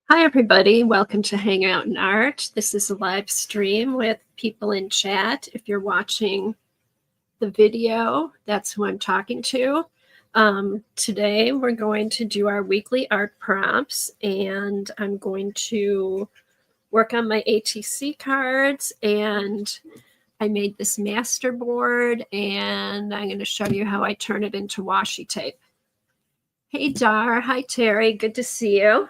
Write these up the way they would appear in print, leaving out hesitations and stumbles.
Hi, everybody. Welcome to Hang Out in Art. This is a live stream with people in chat. If you're watching the video, that's who I'm talking to. Today, we're going to do our weekly art prompts, and I'm going to work on my ATC cards. And I made this master board, and I'm going to show you how I turn it into washi tape. Hey, Dar. Hi, Terry. Good to see you.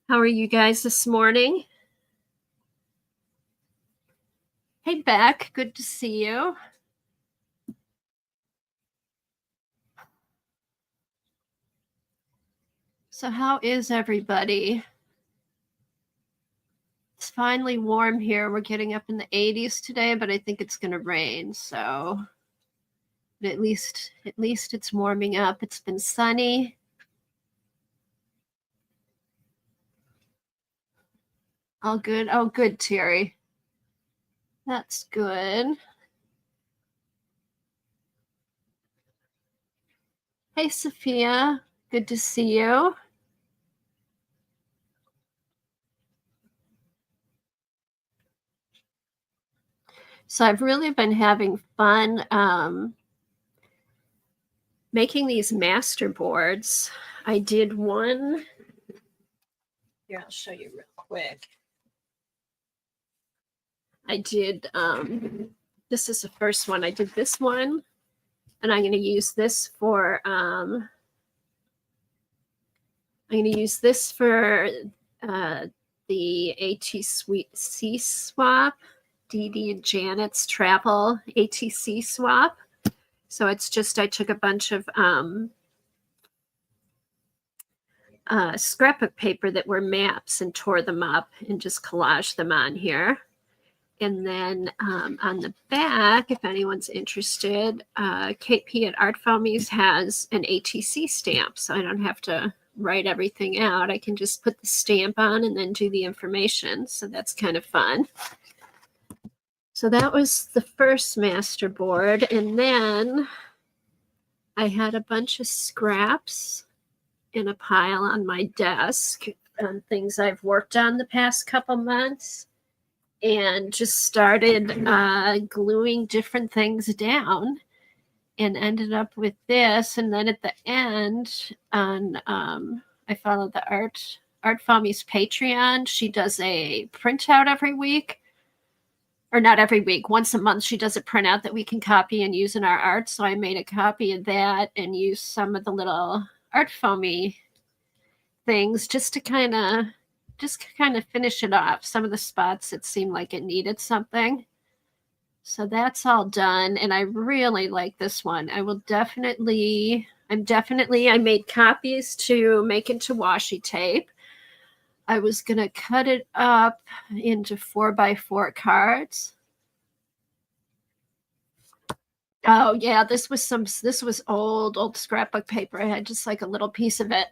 How are you guys this morning? Hey, Beck, good to see you. So how is everybody? It's finally warm here. We're getting up in the 80s today, but I think it's going to rain. So but at least it's warming up. It's been sunny. All good. Oh, good, Terry. That's good. Hey, Sophia. Good to see you. So I've really been having fun making these master boards. I did one. Here, I'll show you real quick. I did, this is the first one. I did this one, and I'm going to use this for, the ATC swap, Dee Dee and Janet's travel ATC swap. So it's just, I took a bunch of scrapbook paper that were maps and tore them up and just collaged them on here. And then on the back, if anyone's interested, KP at Art Foamies has an ATC stamp, so I don't have to write everything out. I can just put the stamp on and then do the information. So that's kind of fun. So that was the first master board. And then I had a bunch of scraps in a pile on my desk on things I've worked on the past couple months, and just started gluing different things down and ended up with this. And then at the end, on I follow the Art Foamies Patreon. She does a printout every week, or not every week, once a month. She does a printout that we can copy and use in our art. So I made a copy of that and used some of the little Art Foamy things just to kind of finish it off. Some of the spots it seemed like it needed something. So that's all done. And I really like this one. I made copies to make into washi tape. I was going to cut it up into 4x4 cards. Oh yeah, this was old scrapbook paper. I had just like a little piece of it.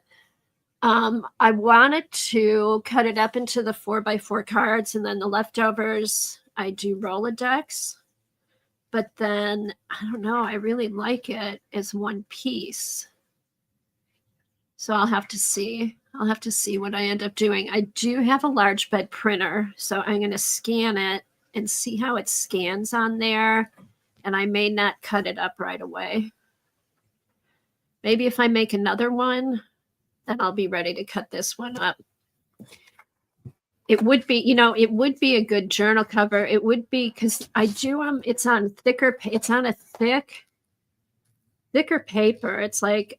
I wanted to cut it up into the 4x4 cards, and then the leftovers I do Rolodex. But then, I don't know, I really like it as one piece. So I'll have to see. I'll have to see what I end up doing. I do have a large bed printer, so I'm going to scan it and see how it scans on there. And I may not cut it up right away. Maybe if I make another one, then I'll be ready to cut this one up. It would be, it would be a good journal cover. It would be, because I do, it's on a thicker paper. It's like,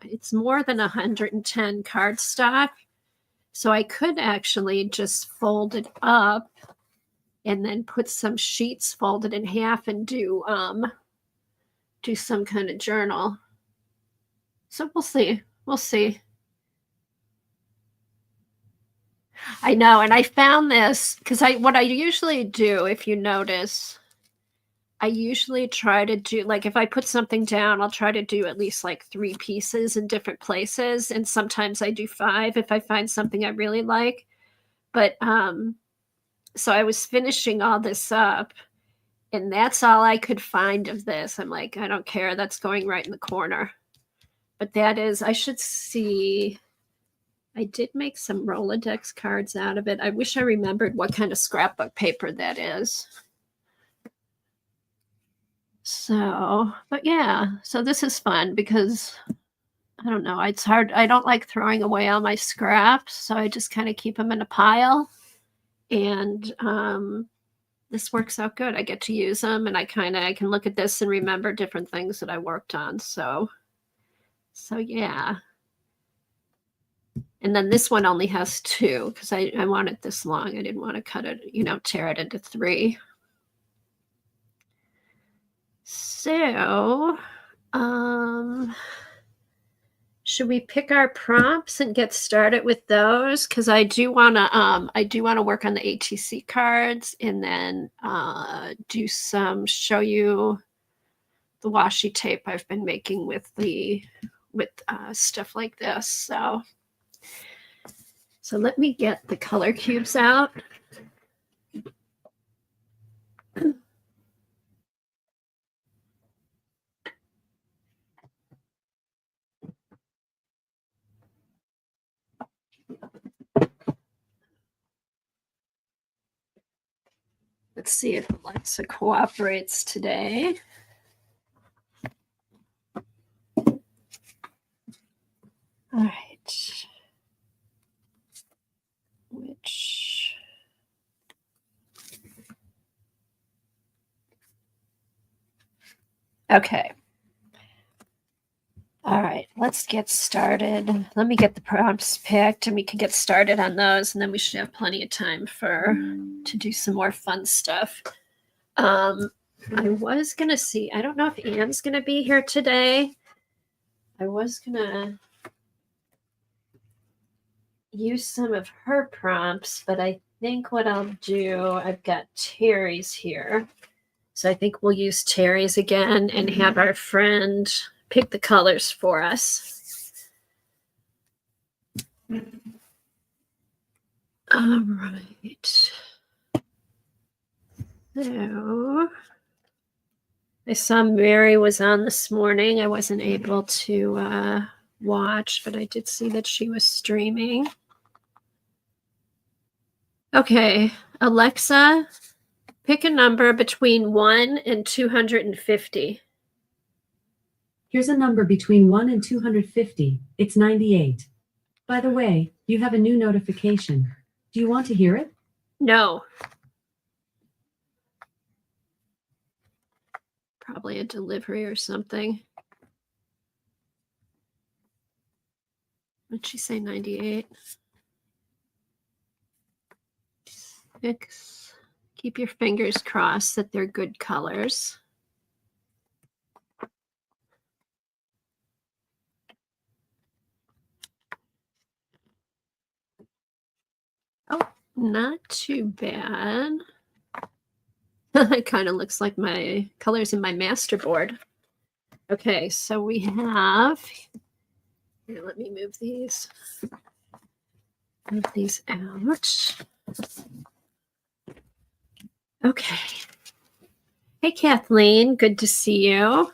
it's more than 110 cardstock. So I could actually just fold it up and then put some sheets folded in half and do some kind of journal. So we'll see. We'll see. I know. And I found this because what I usually do, if you notice, I usually try to do, like, if I put something down, I'll try to do at least like 3 pieces in different places. And sometimes I do 5 if I find something I really like. But so I was finishing all this up, and that's all I could find of this. I'm like, I don't care. That's going right in the corner. But that is, I should see. I did make some Rolodex cards out of it. I wish I remembered what kind of scrapbook paper that is. So, but yeah, so this is fun because I don't know, it's hard. I don't like throwing away all my scraps, so I just kind of keep them in a pile. And this works out good. I get to use them, and I can look at this and remember different things that I worked on. So yeah. And then this one only has 2 because I want it this long. I didn't want to cut it, tear it into 3. So, should we pick our prompts and get started with those? Because I do want to work on the ATC cards and then show you the washi tape I've been making with stuff like this. So let me get the color cubes out. Let's see if Alexa cooperates today. All right. Okay. All right, let's get started. Let me get the prompts picked and we can get started on those, and then we should have plenty of time to do some more fun stuff. I was gonna see, I don't know if Anne's gonna be here today. I was gonna use some of her prompts, but I think what I'll do, I've got Terry's here. So I think we'll use Terry's again and have our friend pick the colors for us. All right. So I saw Mary was on this morning. I wasn't able to watch, but I did see that she was streaming. Okay, Alexa, pick a number between 1 and 250. Here's a number between 1 and 250. It's 98. By the way, you have a new notification. Do you want to hear it? No. Probably a delivery or something. What'd she say, 98? 6. Keep your fingers crossed that they're good colors. Oh, not too bad. It kind of looks like my colors in my master board. Okay, so we have, here, let me move these out. Okay. Hey, Kathleen, good to see you. All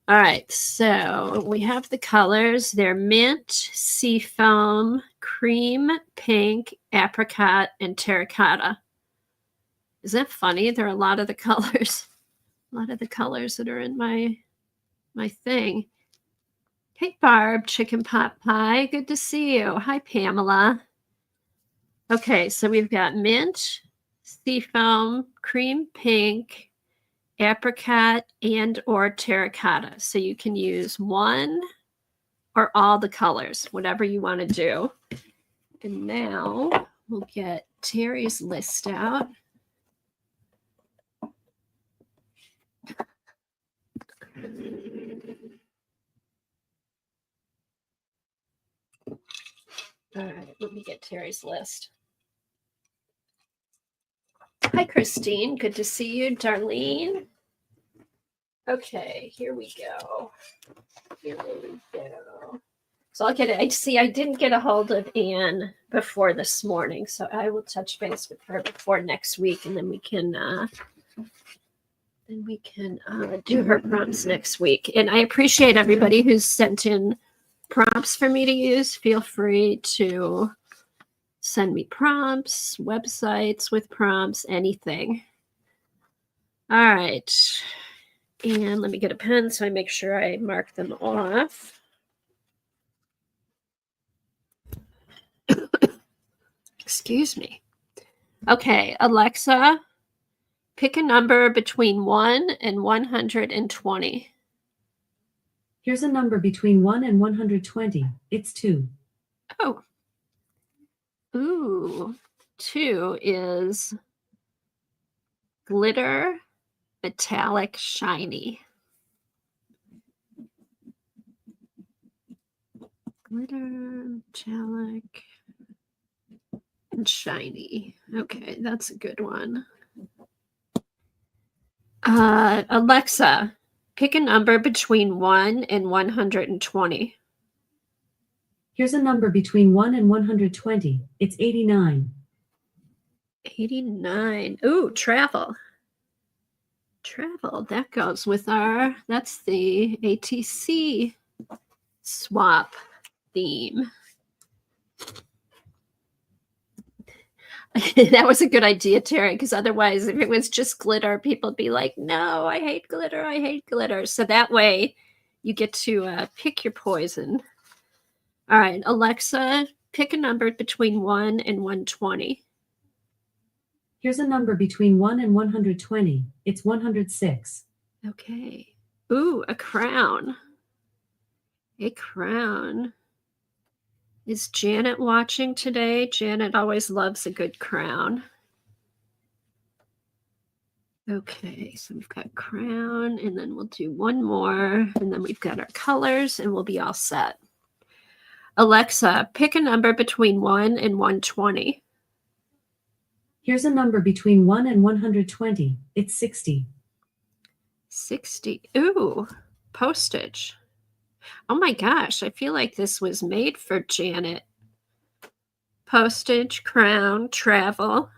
right, so we have the colors. They're mint, seafoam, cream, pink, apricot, and terracotta. Isn't that funny? There are a lot of the colors that are in my thing. Hey, Barb, chicken pot pie. Good to see you. Hi, Pamela. Okay, so we've got mint, seafoam, cream pink, apricot, and or terracotta. So you can use one or all the colors, whatever you want to do. And now we'll get Terry's list out. All right, let me get Terry's list. Hi, Christine. Good to see you. Darlene. Okay, here we go. So I'll get it. I didn't get a hold of Anne before this morning, so I will touch base with her before next week, and then we can do her prompts next week. And I appreciate everybody who's sent in prompts for me to use, feel free to send me prompts, websites with prompts, anything. All right. And let me get a pen so I make sure I mark them off. Excuse me. Okay, Alexa, pick a number between 1 and 120. Here's a number between 1 and 120. It's 2. Oh. Ooh. 2 is glitter, metallic, shiny. Glitter, metallic, and shiny. Okay, that's a good one. Alexa, pick a number between 1 and 120. Here's a number between 1 and 120. It's 89. 89. Ooh, travel. Travel. That goes with that's the ATC swap theme. That was a good idea, Terry, because otherwise, if it was just glitter, people would be like, no, I hate glitter. I hate glitter. So that way you get to pick your poison. All right, Alexa, pick a number between 1 and 120. Here's a number between 1 and 120. It's 106. Okay. Ooh, a crown. A crown. Is Janet watching today? Janet always loves a good crown. Okay, so we've got crown, and then we'll do one more, and then we've got our colors, and we'll be all set. Alexa, pick a number between 1 and 120. Here's a number between 1 and 120. It's 60. 60. Ooh, postage. Oh my gosh, I feel like this was made for Janet. Postage, crown, travel.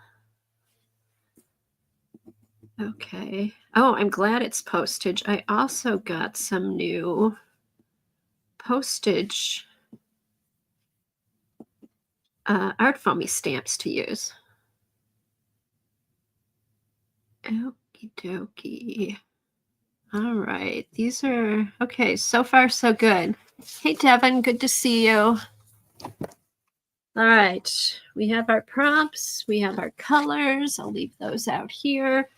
Okay. Oh, I'm glad it's postage. I also got some new postage art foamy stamps to use. Okie dokie. All right. These are okay. So far, so good. Hey, Devin. Good to see you. All right. We have our prompts. We have our colors. I'll leave those out here.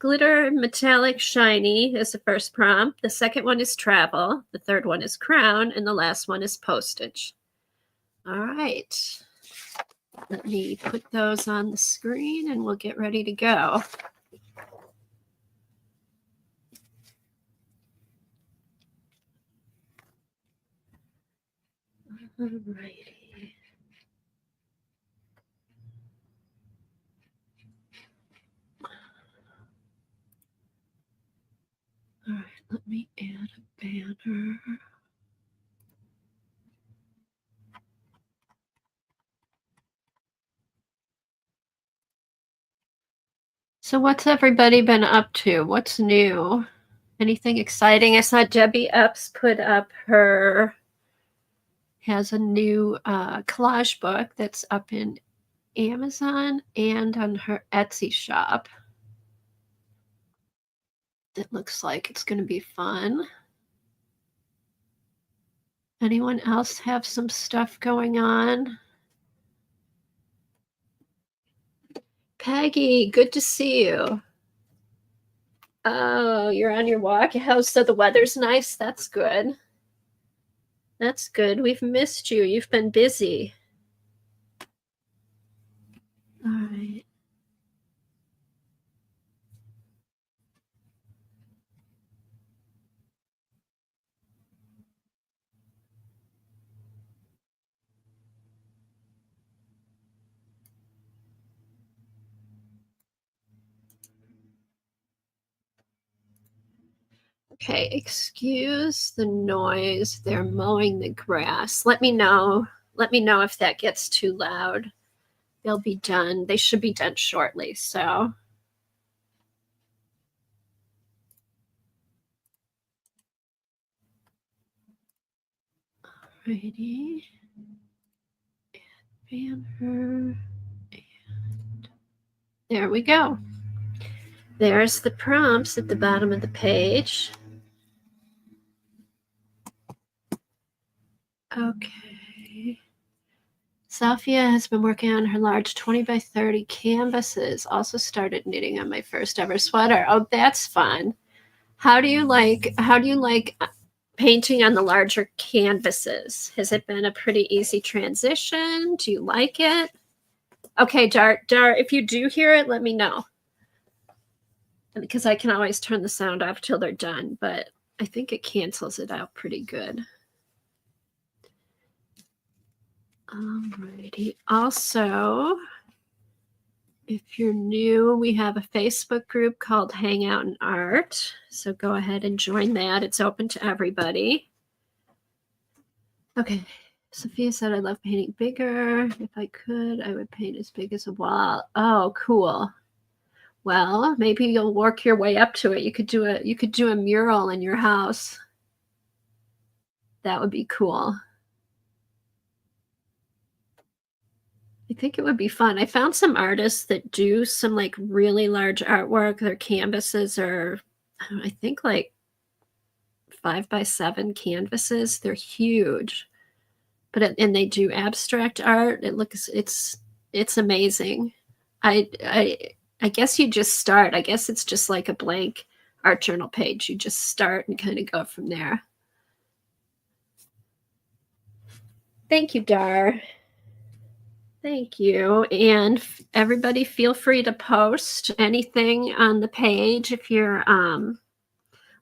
Glitter, metallic, shiny is the first prompt. The second one is travel. The third one is crown. And the last one is postage. All right. Let me put those on the screen and we'll get ready to go. All righty. All right, let me add a banner. So what's everybody been up to? What's new? Anything exciting? I saw Debbie Epps put up has a new collage book that's up in Amazon and on her Etsy shop. It looks like it's going to be fun. Anyone else have some stuff going on? Peggy, good to see you. Oh, you're on your walk. So the weather's nice. That's good. That's good. We've missed you. You've been busy. All right. Okay, excuse the noise. They're mowing the grass. Let me know. Let me know if that gets too loud. They'll be done. They should be done shortly. So, all Alrighty. And banner. And there we go. There's the prompts at the bottom of the page. Okay. Sophia has been working on her large 20 by 30 canvases. Also started knitting on my first ever sweater. Oh, that's fun. How do you like painting on the larger canvases? Has it been a pretty easy transition? Do you like it? Okay, Dar, if you do hear it, let me know. Because I can always turn the sound off till they're done, but I think it cancels it out pretty good. Alrighty. Also, if you're new, we have a Facebook group called Hangout and Art. So go ahead and join that. It's open to everybody. Okay. Sophia said, I love painting bigger. If I could, I would paint as big as a wall. Oh, cool. Well, maybe you'll work your way up to it. You could do a mural in your house. That would be cool. I think it would be fun. I found some artists that do some like really large artwork. Their canvases are, I think, like 5x7 canvases. They're huge, and they do abstract art. It's amazing. I guess you just start. I guess it's just like a blank art journal page. You just start and kind of go from there. Thank you, Dar. Thank you. And everybody feel free to post anything on the page. If you're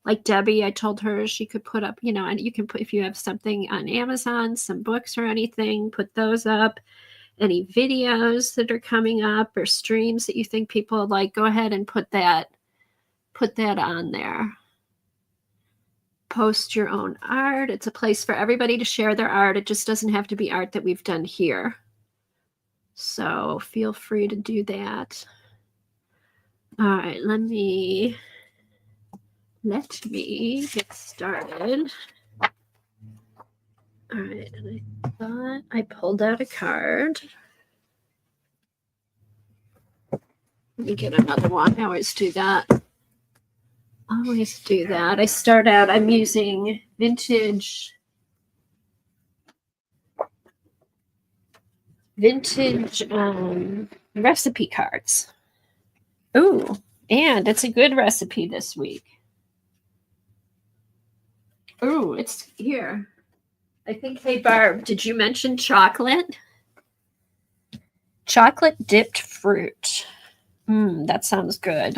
like Debbie, I told her she could put up, and you can put, if you have something on Amazon, some books or anything, put those up. Any videos that are coming up or streams that you think people like, go ahead and put that on there. Post your own art. It's a place for everybody to share their art. It just doesn't have to be art that we've done here. So feel free to do that. All right, let me get started. All right, and I thought I pulled out a card. Let me get another one. I always do that. I start out, I'm using vintage recipe cards. Ooh, and it's a good recipe this week. Ooh, it's here. I think, hey Barb, did you mention chocolate? Chocolate dipped fruit. That sounds good.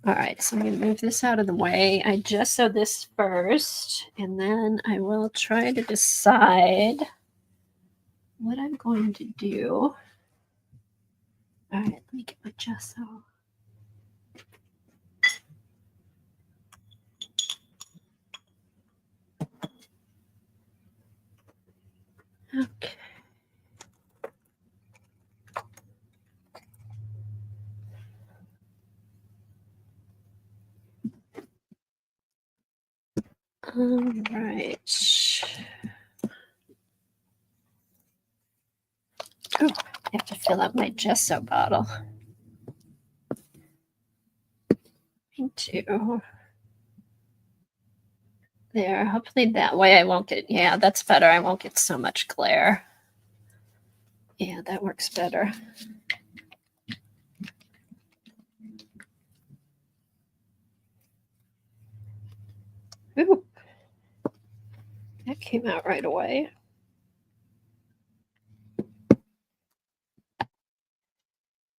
All right, so I'm going to move this out of the way. I just sew this first, and then I will try to decide what I'm going to do. All right, let me get my gesso. Okay. All right. Oh, I have to fill up my gesso bottle. Me too. There, hopefully that way I won't get, yeah, that's better. I won't get so much glare. Yeah, that works better. Ooh, that came out right away.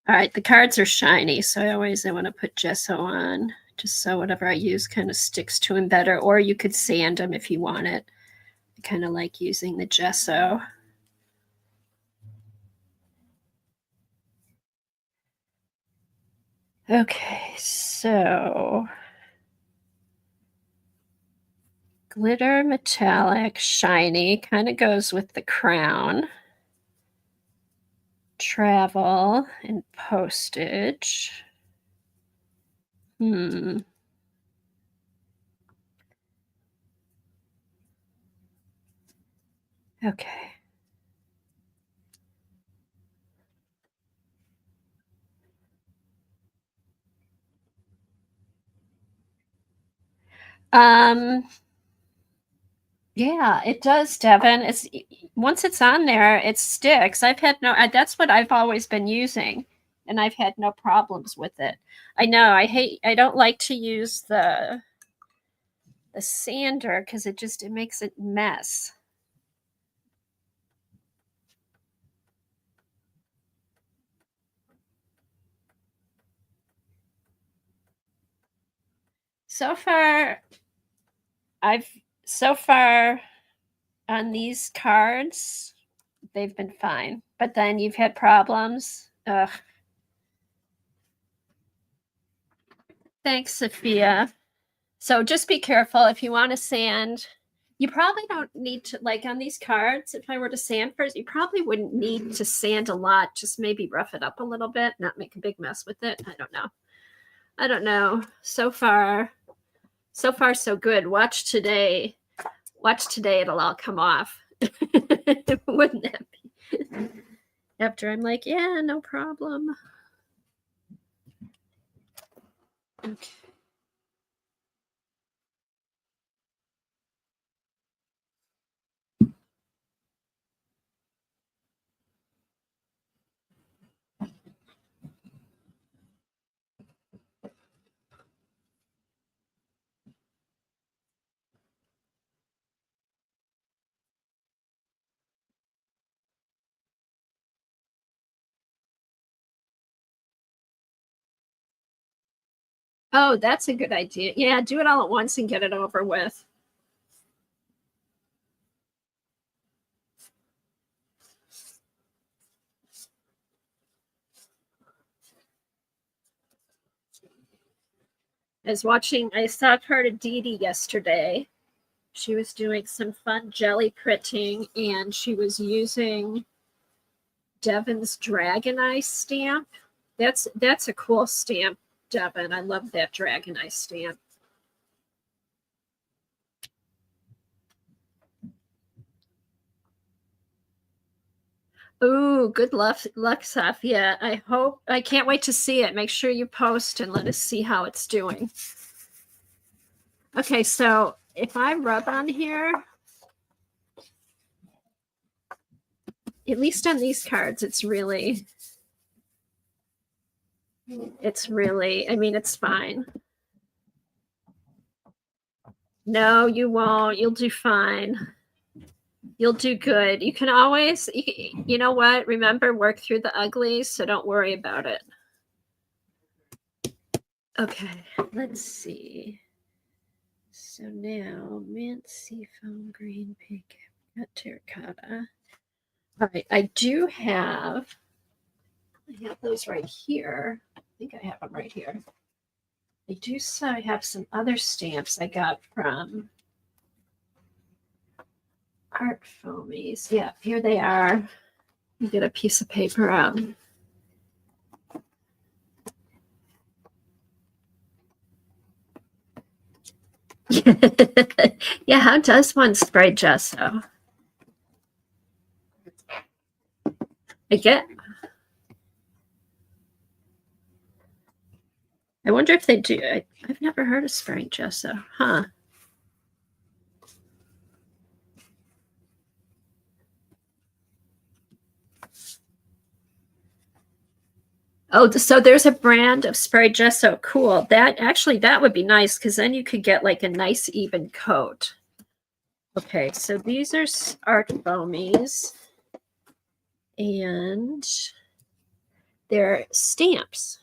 All right, the cards are shiny, so I want to put gesso on just so whatever I use kind of sticks to them better, or you could sand them if you want it. I kind of like using the gesso. Okay, so glitter, metallic, shiny, kind of goes with the crown. Travel and postage. Hmm. Okay. Um, yeah, it does, Devin. It's once it's on there, it sticks. That's what I've always been using, and I've had no problems with it. I know I don't like to use the sander because it makes it mess. So far, I've so far on these cards, they've been fine. But then you've had problems. Ugh. Thanks, Sophia. So just be careful if you want to sand. You probably don't need to, like on these cards, if I were to sand first, you probably wouldn't need to sand a lot. Just maybe rough it up a little bit, not make a big mess with it. I don't know. I don't know. So far, so good. Watch today. It'll all come off. Wouldn't that be? After I'm like, yeah, no problem. Okay. Oh, that's a good idea. Yeah, do it all at once and get it over with. I saw part of Dee Dee yesterday. She was doing some fun jelly printing and she was using Devin's Dragon Eye stamp. That's a cool stamp, Devin. I love that Dragon Eye stamp. Ooh, good luck, Safia. I can't wait to see it. Make sure you post and let us see how it's doing. Okay, so if I rub on here, at least on these cards, it's really, I mean, it's fine. No, you won't. You'll do fine. You'll do good. You can always, you know what? Remember, work through the uglies, so don't worry about it. Okay, let's see. So now, mint, seafoam, green, pink, terracotta. All right, I have those right here. I think I have them right here. I have some other stamps I got from Art Foamies. Yeah, here they are. Let me get a piece of paper out. Yeah, how does one spray gesso? I wonder if they do. I've never heard of spraying gesso, huh? Oh, so there's a brand of spray gesso. Cool. That would be nice because then you could get like a nice even coat. Okay, so these are Art Foamies, and they're stamps,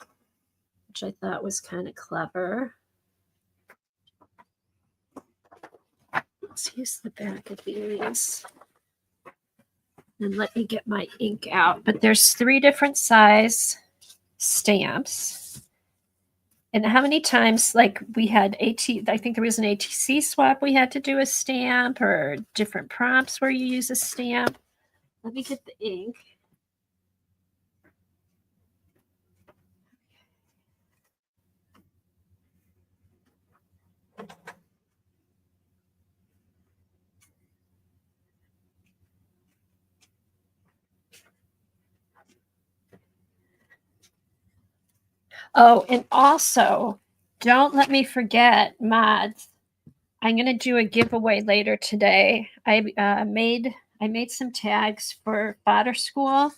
which I thought was kind of clever. Let's use the back of these. And let me get my ink out. But there's 3 different size stamps. And how many times, like we had I think there was an ATC swap, we had to do a stamp, or different prompts where you use a stamp. Let me get the ink. Oh, and also, don't let me forget, mods. I'm gonna do a giveaway later today. I made some tags for fodder school,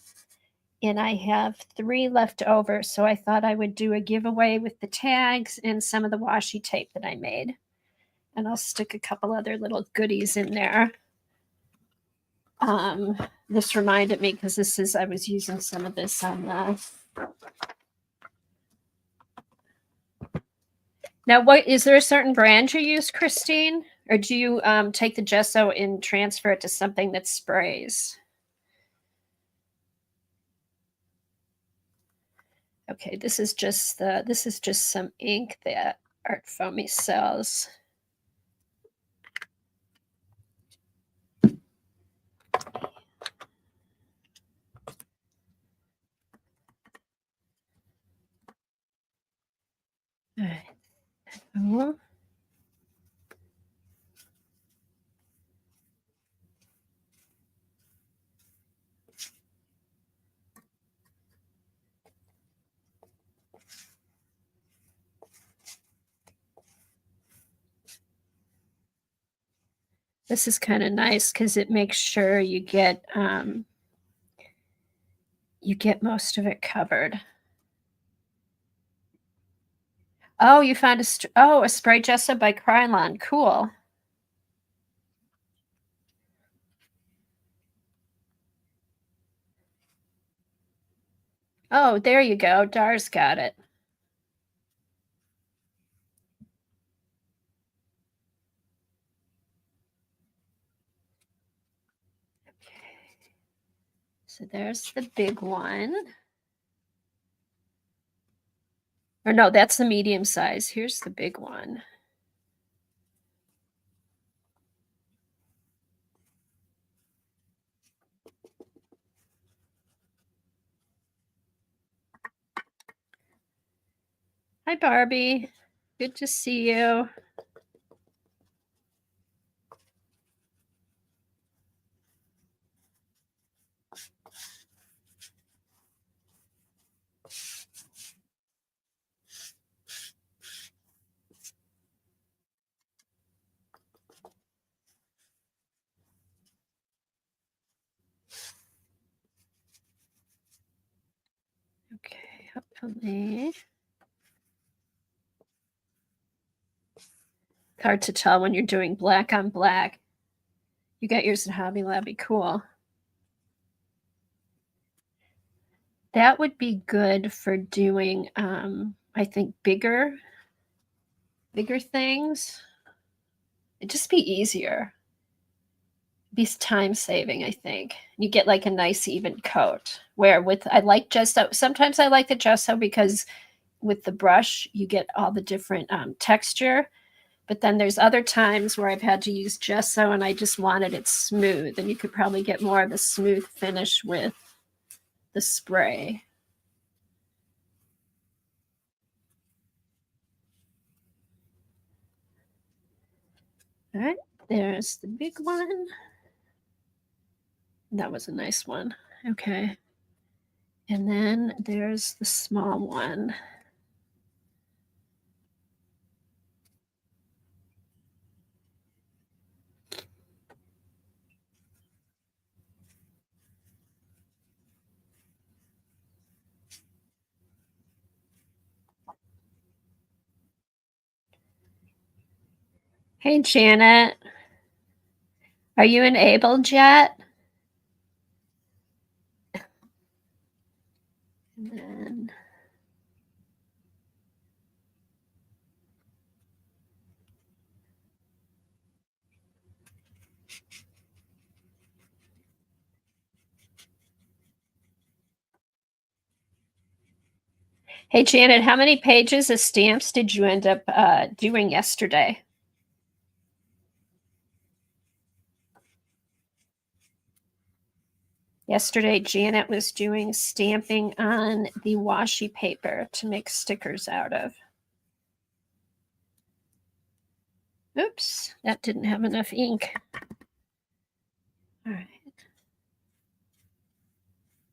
and I have 3 left over. So I thought I would do a giveaway with the tags and some of the washi tape that I made, and I'll stick a couple other little goodies in there. This reminded me because I was using some of this on the. Now, what is there a certain brand you use, Christine, or do you take the gesso and transfer it to something that sprays? Okay, this is just some ink that Art Foamy sells. All right. Oh. This is kind of nice because it makes sure you get most of it covered. Oh, you found a spray gesso by Krylon. Cool. Oh, there you go. Dar's got it. Okay. So there's the big one. Or no, that's the medium size. Here's the big one. Hi, Barbie. Good to see you. Okay, hopefully. It's hard to tell when you're doing black on black. You got yours at Hobby Lobby. Cool. That would be good for doing, I think, bigger things. It'd just be easier. Be time saving, I think. You get like a nice even coat. Where I like gesso. Sometimes I like the gesso because with the brush you get all the different texture. But then there's other times where I've had to use gesso and I just wanted it smooth. And you could probably get more of a smooth finish with the spray. All right, there's the big one. That was a nice one. Okay. And then there's the small one. Hey, Janet. Are you enabled yet? And then hey, Janet, how many pages of stamps did you end up doing yesterday? Yesterday, Janet was doing stamping on the washi paper to make stickers out of. Oops, that didn't have enough ink. All right.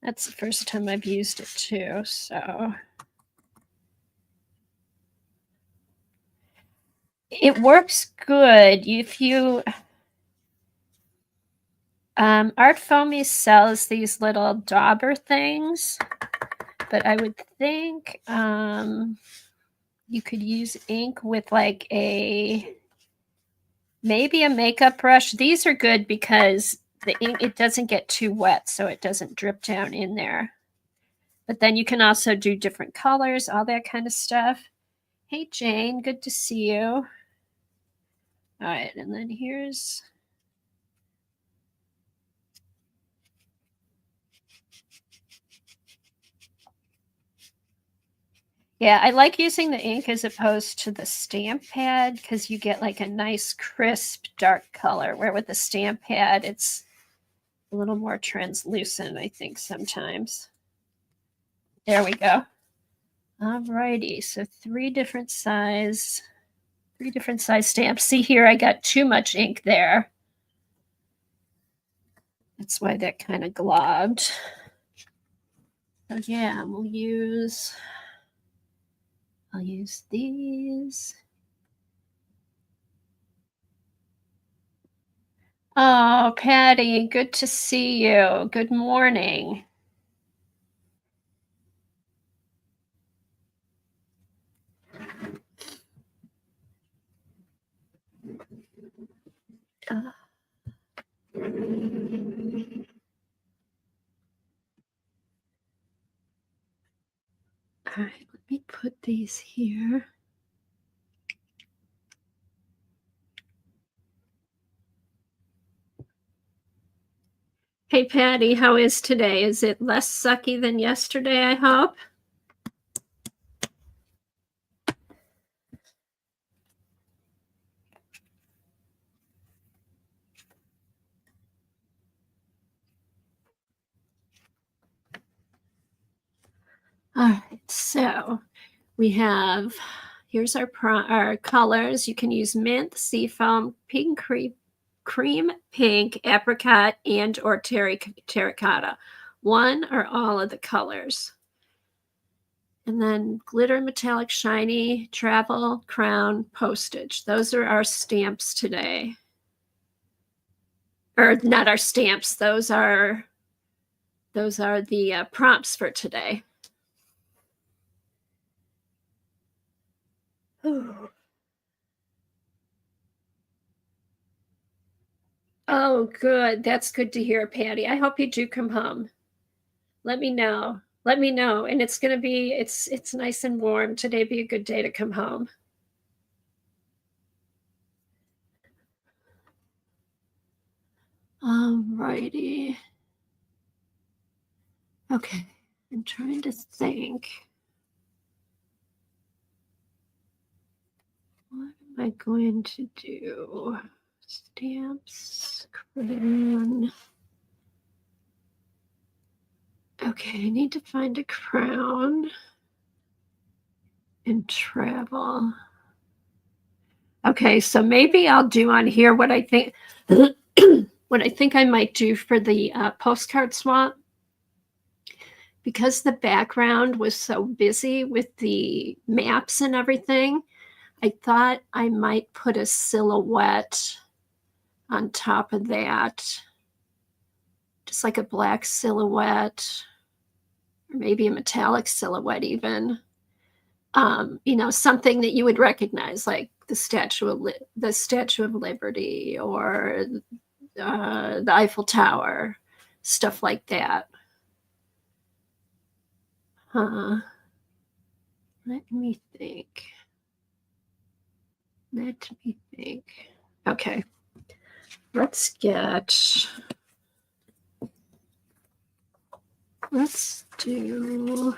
That's the first time I've used it too, so. It works good if you Art Foamy sells these little dauber things, but I would think you could use ink with like maybe a makeup brush. These are good because the ink, it doesn't get too wet, so it doesn't drip down in there. But then you can also do different colors, all that kind of stuff. Hey Jane, good to see you. All right, and then here's yeah, I like using the ink as opposed to the stamp pad because you get like a nice crisp dark color, where with the stamp pad it's a little more translucent, I think, sometimes. There we go. All righty, so three different size stamps. See here, I got too much ink there. That's why that kind of globbed. So yeah, I'll use these. Oh, Patty, good to see you. Good morning. All right, let me put these here. Hey, Patty, how is today? Is it less sucky than yesterday, I hope? All right, so we have, here's our colors. You can use mint, seafoam, pink cream pink, apricot, and or terracotta. One or all of the colors. And then glitter, metallic, shiny, travel, crown, postage. Those are our stamps today. Or not our stamps, those are the prompts for today. Ooh. Oh, good. That's good to hear, Patty. I hope you do come home. Let me know. Let me know. And it's gonna be it's nice and warm. Today be a good day to come home. Alrighty. Okay. I'm trying to think. What am I going to do? Stamps, crayon. Okay, I need to find a crown and travel. Okay, so maybe I'll do on here what I think what I think I might do for the postcard swap. Because the background was so busy with the maps and everything, I thought I might put a silhouette on top of that. Just like a black silhouette, or maybe a metallic silhouette even. You know, something that you would recognize, like the Statue of Liberty, or the Eiffel Tower, stuff like that. Let me think. Okay, let's do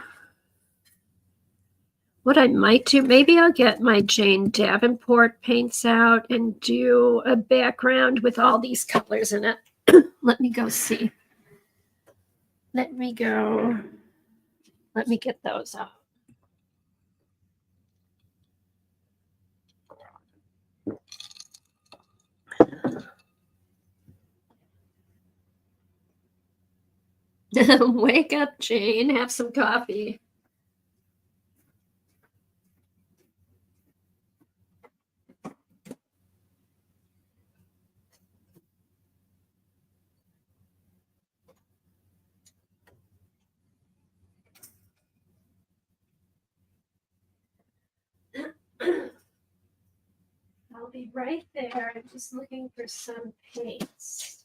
what I might do. Maybe I'll get my Jane Davenport paints out and do a background with all these colors in it. Let me go see. Let me get those out. Wake up, Jane. Have some coffee. I'll be right there. I'm just looking for some paints.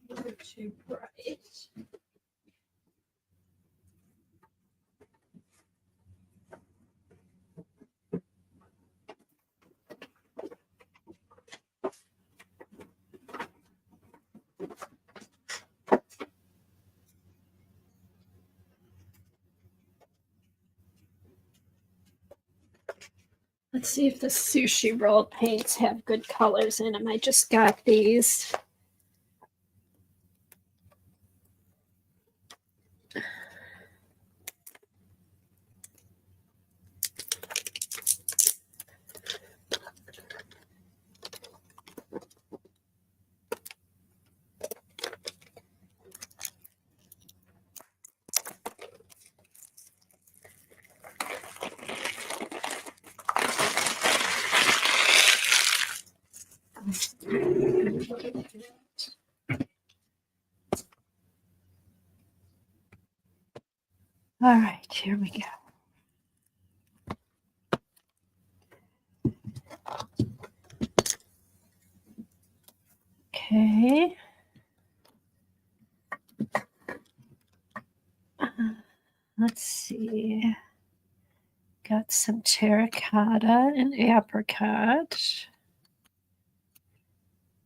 Not too bright. Let's see if the sushi roll paints have good colors in them. I just got these. All right, here we go. Okay. Let's see. Got some terracotta and apricot.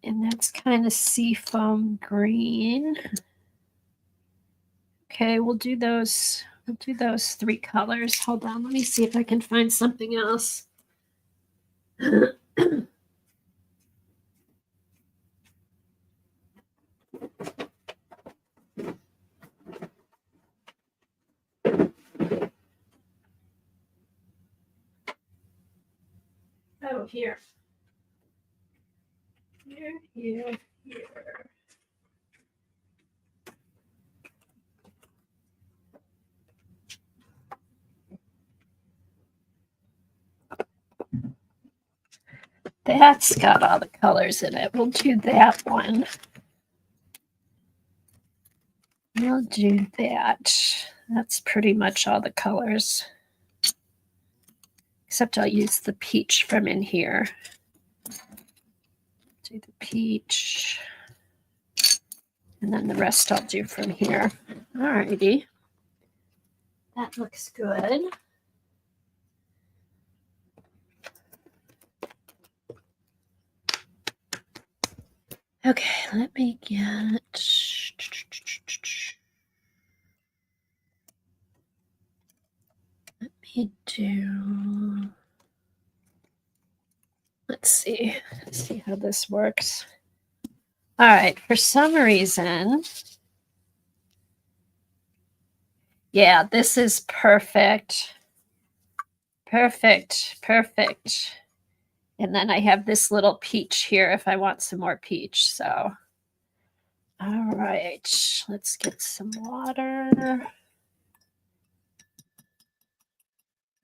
And that's kind of seafoam green. Okay, we'll do those 3 colors. Hold on, let me see if I can find something else. Oh, here. Here. That's got all the colors in it. We'll do that one. We'll do that. That's pretty much all the colors. Except I'll use the peach from in here. Do the peach. And then the rest I'll do from here. Alrighty. That looks good. Okay, let me do, let's see how this works. All right, for some reason, yeah, this is perfect. Perfect. And then I have this little peach here if I want some more peach. So, all right, let's get some water.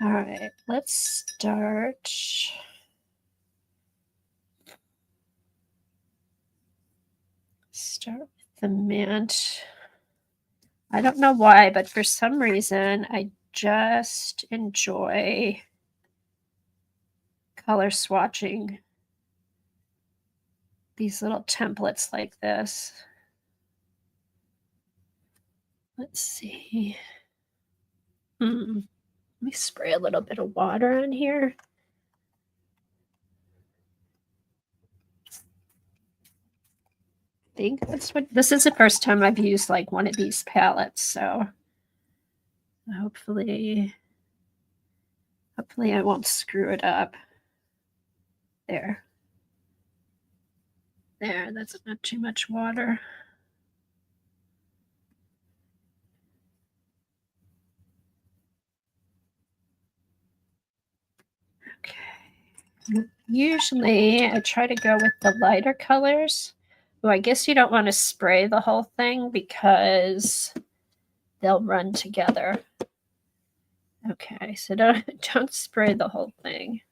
All right, let's start. Start with the mint. I don't know why, but for some reason, I just enjoy color swatching these little templates like this. Let's see. Let me spray a little bit of water on here. I think that's what, this is the first time I've used like one of these palettes, so hopefully I won't screw it up. There, that's not too much water. Okay. Usually I try to go with the lighter colors. Well, I guess you don't want to spray the whole thing because they'll run together. Okay, so don't spray the whole thing.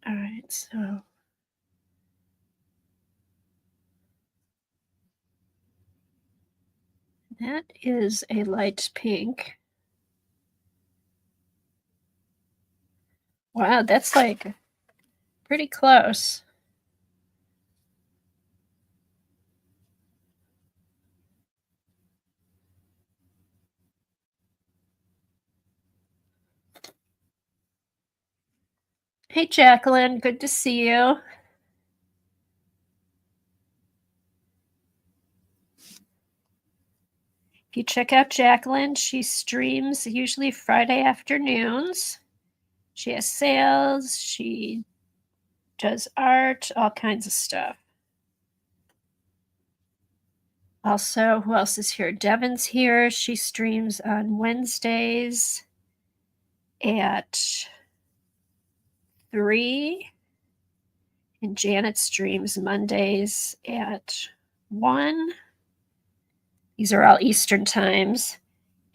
All right, so that is a light pink. Wow, that's like pretty close. Hey, Jacqueline, good to see you. If you check out Jacqueline, she streams usually Friday afternoons. She has sales, she does art, all kinds of stuff. Also, who else is here? Devin's here. She streams on Wednesdays at 3. And Janet streams Mondays at 1. These are all Eastern times.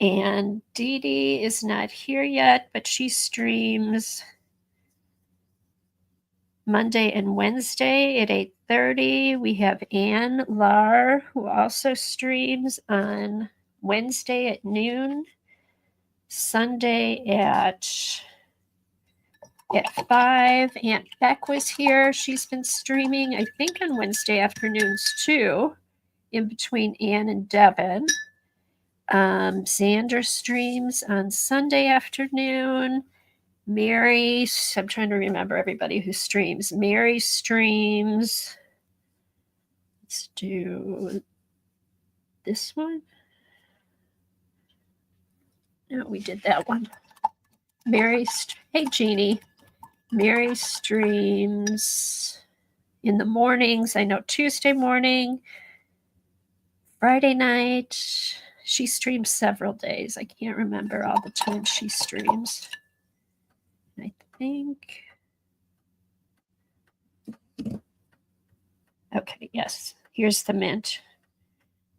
And Dee Dee is not here yet, but she streams Monday and Wednesday at 8:30. We have Ann Lar, who also streams on Wednesday at noon, Sunday at 5. Aunt Beck was here. She's been streaming, I think, on Wednesday afternoons too, in between Ann and Devin. Xander streams on Sunday afternoon. Mary, I'm trying to remember everybody who streams. Mary streams. Let's do this one. No, we did that one. Hey, Jeannie. Mary streams in the mornings. I know Tuesday morning, Friday night. She streams several days. I can't remember all the times she streams. I think. Okay, yes. Here's the mint.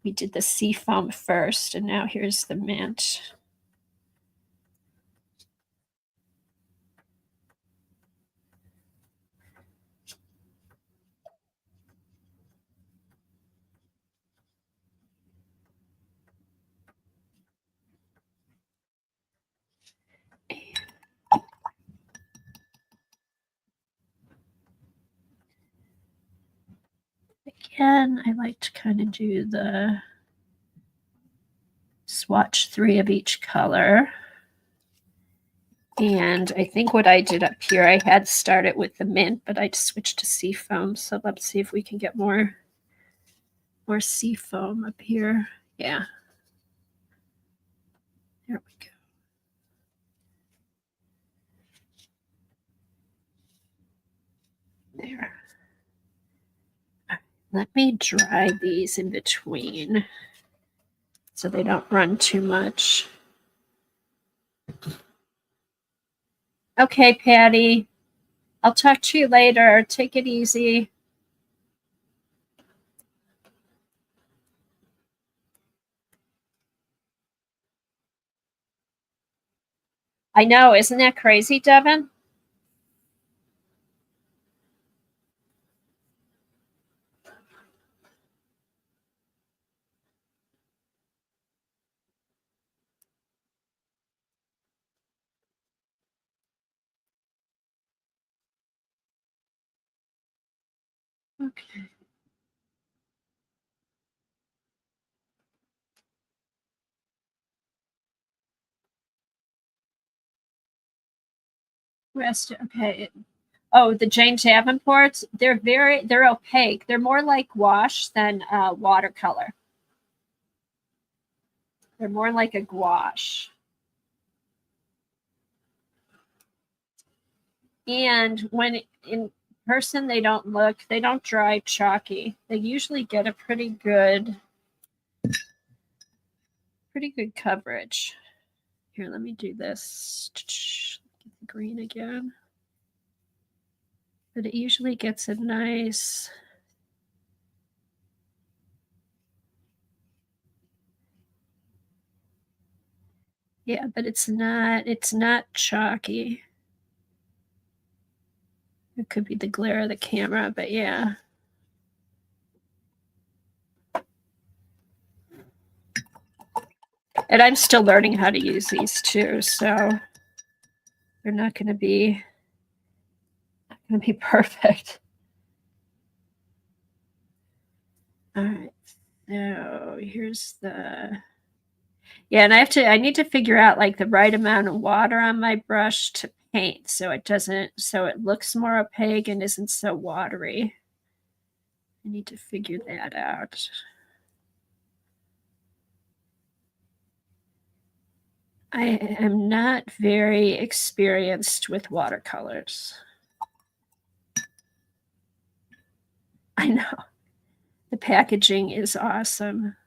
We did the sea foam first, and now here's the mint. Again, I like to kind of do the swatch 3 of each color. And I think what I did up here, I had started with the mint, but I switched to sea foam. So let's see if we can get more sea foam up here. Yeah. There we go. There. Let me dry these in between so they don't run too much. Okay, Patty. I'll talk to you later. Take it easy. I know. Isn't that crazy, Devin? Okay. Okay. Oh, the Jane Davenports, they're opaque. They're more like wash than watercolor. They're more like a gouache. And when in person they don't dry chalky. They usually get a pretty good coverage. Here, let me do this. Get the green again. But it usually gets a nice. Yeah, but it's not chalky. It could be the glare of the camera, but yeah. And I'm still learning how to use these too, so they're not going to be gonna be perfect. All right, so here's the, yeah, and I need to figure out like the right amount of water on my brush to paint so it doesn't, so it looks more opaque and isn't so watery. I need to figure that out. I am not very experienced with watercolors. I know. The packaging is awesome.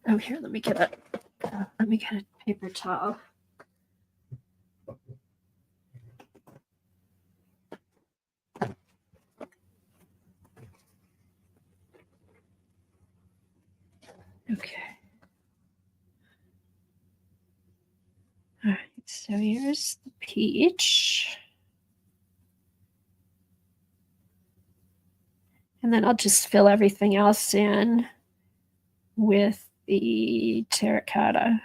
Oh, here, let me get a paper towel. Okay. All right, so here's the peach. And then I'll just fill everything else in with the terracotta.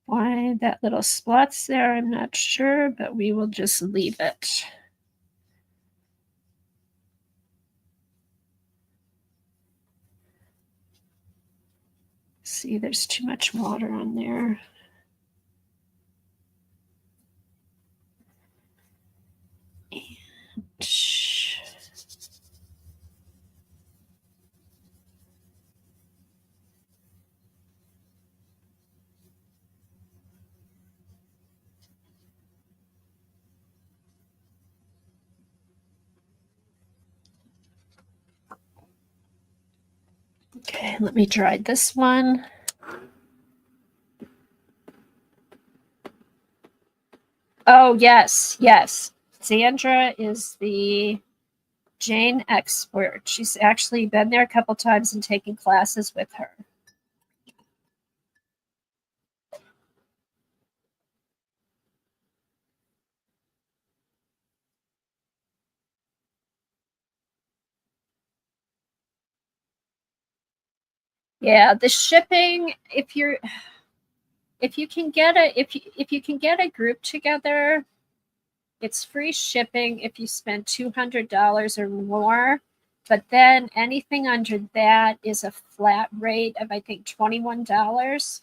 Why that little splot's there, I'm not sure, but we will just leave it. See, there's too much water on there. And okay, let me dry this one. Oh, yes, yes. Sandra is the Jane expert. She's actually been there a couple times and taken classes with her. Yeah, the shipping, if you can get a group together, it's free shipping if you spend $200 or more. But then anything under that is a flat rate of, I think, $21.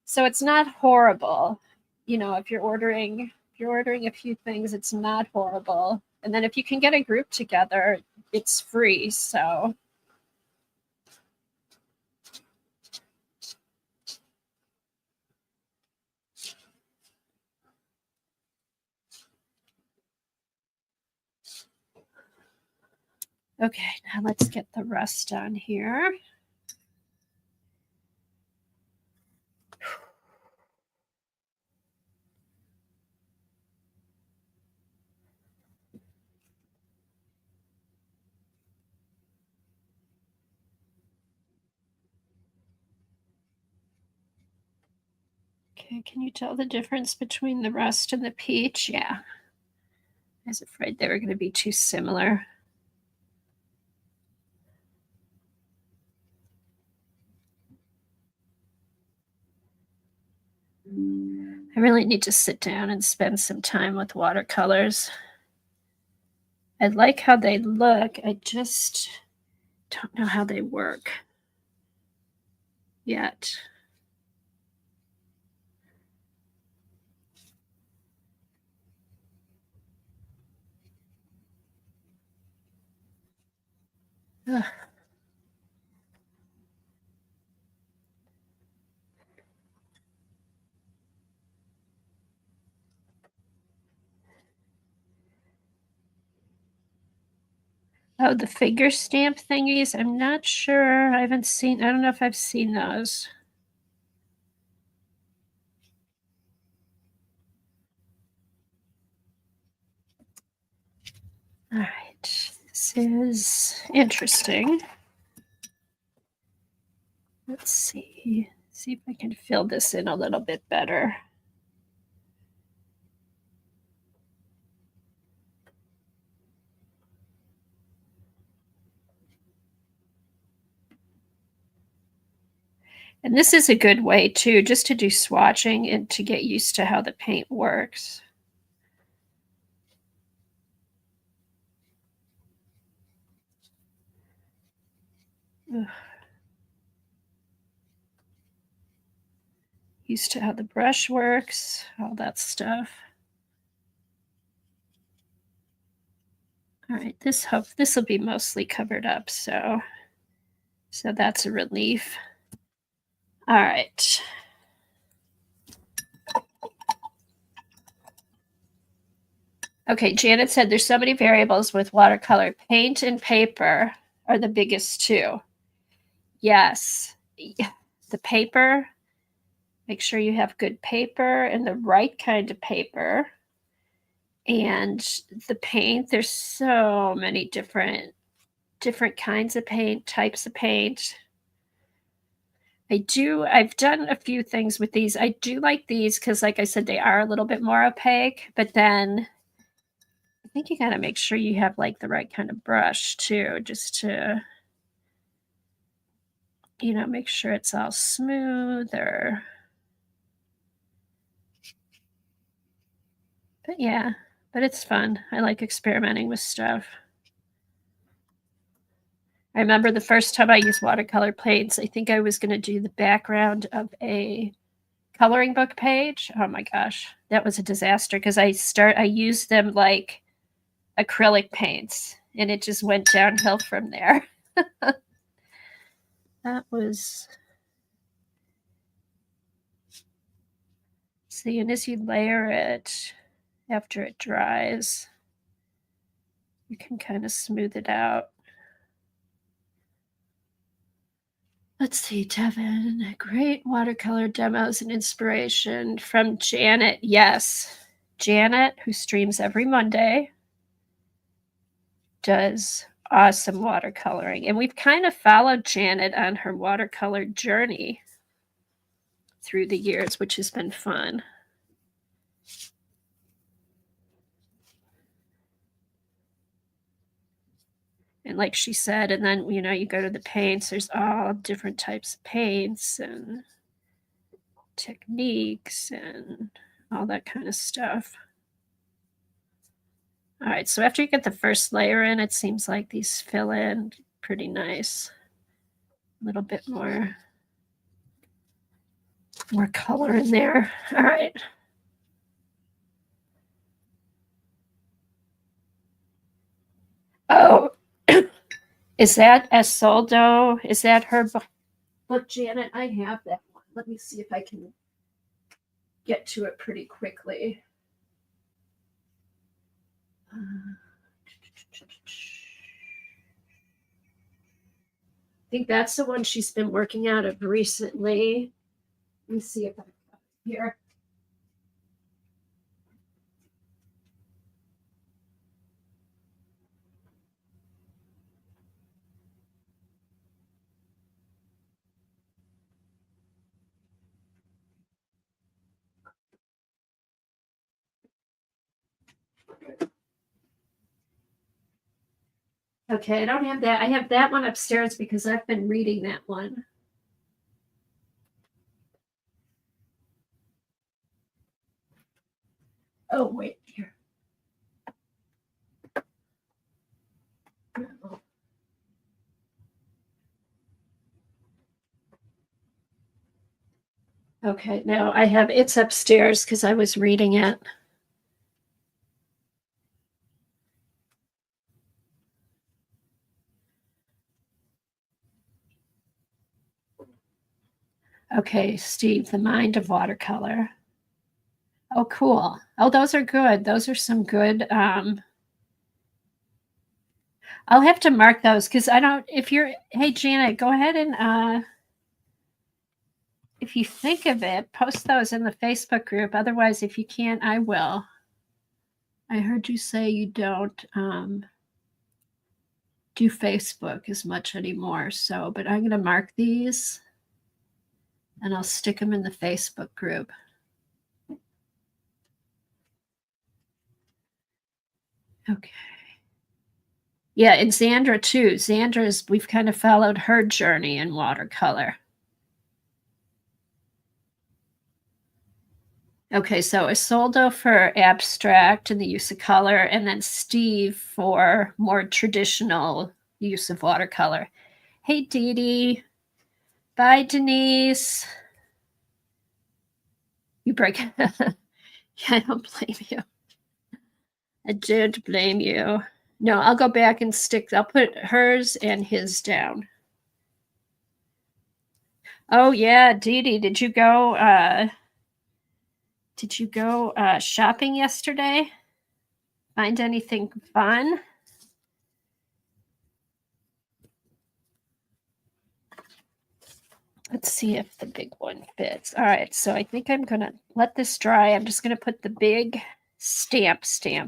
So it's not horrible. You know, if you're ordering a few things, it's not horrible. And then if you can get a group together, it's free. So okay, now let's get the rest on here. Okay, can you tell the difference between the rust and the peach? Yeah. I was afraid they were going to be too similar. I really need to sit down and spend some time with watercolors. I like how they look. I just don't know how they work yet. Ugh. Oh, the figure stamp thingies. I'm not sure. I don't know if I've seen those. All right, this is interesting. Let's see if I can fill this in a little bit better. And this is a good way too, just to do swatching and to get used to how the paint works. Ugh. Used to how the brush works, all that stuff. All right, this will be mostly covered up, so that's a relief. All right. Okay, Janet said there's so many variables with watercolor. Paint and paper are the biggest two. Yes. The paper, make sure you have good paper and the right kind of paper. And the paint, there's so many different kinds of paint, types of paint. I've done a few things with these. I do like these because, like I said, they are a little bit more opaque, but then I think you got to make sure you have like the right kind of brush too, just to, make sure it's all smooth or, but yeah, but it's fun. I like experimenting with stuff. I remember the first time I used watercolor paints, I think I was going to do the background of a coloring book page. Oh my gosh, that was a disaster because I used them like acrylic paints and it just went downhill from there. That was, see, and as you layer it after it dries, you can kind of smooth it out. Let's see, Devin, great watercolor demos and inspiration from Janet. Yes, Janet, who streams every Monday, does awesome watercoloring. And we've kind of followed Janet on her watercolor journey through the years, which has been fun. And like she said, and then, you go to the paints, there's all different types of paints and techniques and all that kind of stuff. All right, so after you get the first layer in, it seems like these fill in pretty nice. A little bit more color in there. All right. Oh, is that Esoldo? Is that her book, Janet? I have that one. Let me see if I can get to it pretty quickly. I think that's the one she's been working out of recently. Let me see if I got it here. Okay, I don't have that. I have that one upstairs because I've been reading that one. Oh, wait, here. Okay, now I have it's upstairs because I was reading it. Okay, Steve, The Mind of Watercolor. Oh, cool. Oh, those are good. Those are some good. I'll have to mark those because I don't. If you're, hey Janet, go ahead and if you think of it, post those in the Facebook group. Otherwise, if you can't, I will. I heard you say you don't do Facebook as much anymore. So, but I'm going to mark these and I'll stick them in the Facebook group. Okay. Yeah, and Xandra too. Xandra's, we've kind of followed her journey in watercolor. Okay, so Isoldo for abstract and the use of color, and then Steve for more traditional use of watercolor. Hey, Dee Dee. Bye, Denise. You break. Yeah, I don't blame you. I did blame you. No, I'll go back and I'll put hers and his down. Oh yeah, Dee Dee, did you go shopping yesterday? Find anything fun? Let's see if the big one fits. All right, so I think I'm gonna let this dry. I'm just gonna put the big stamp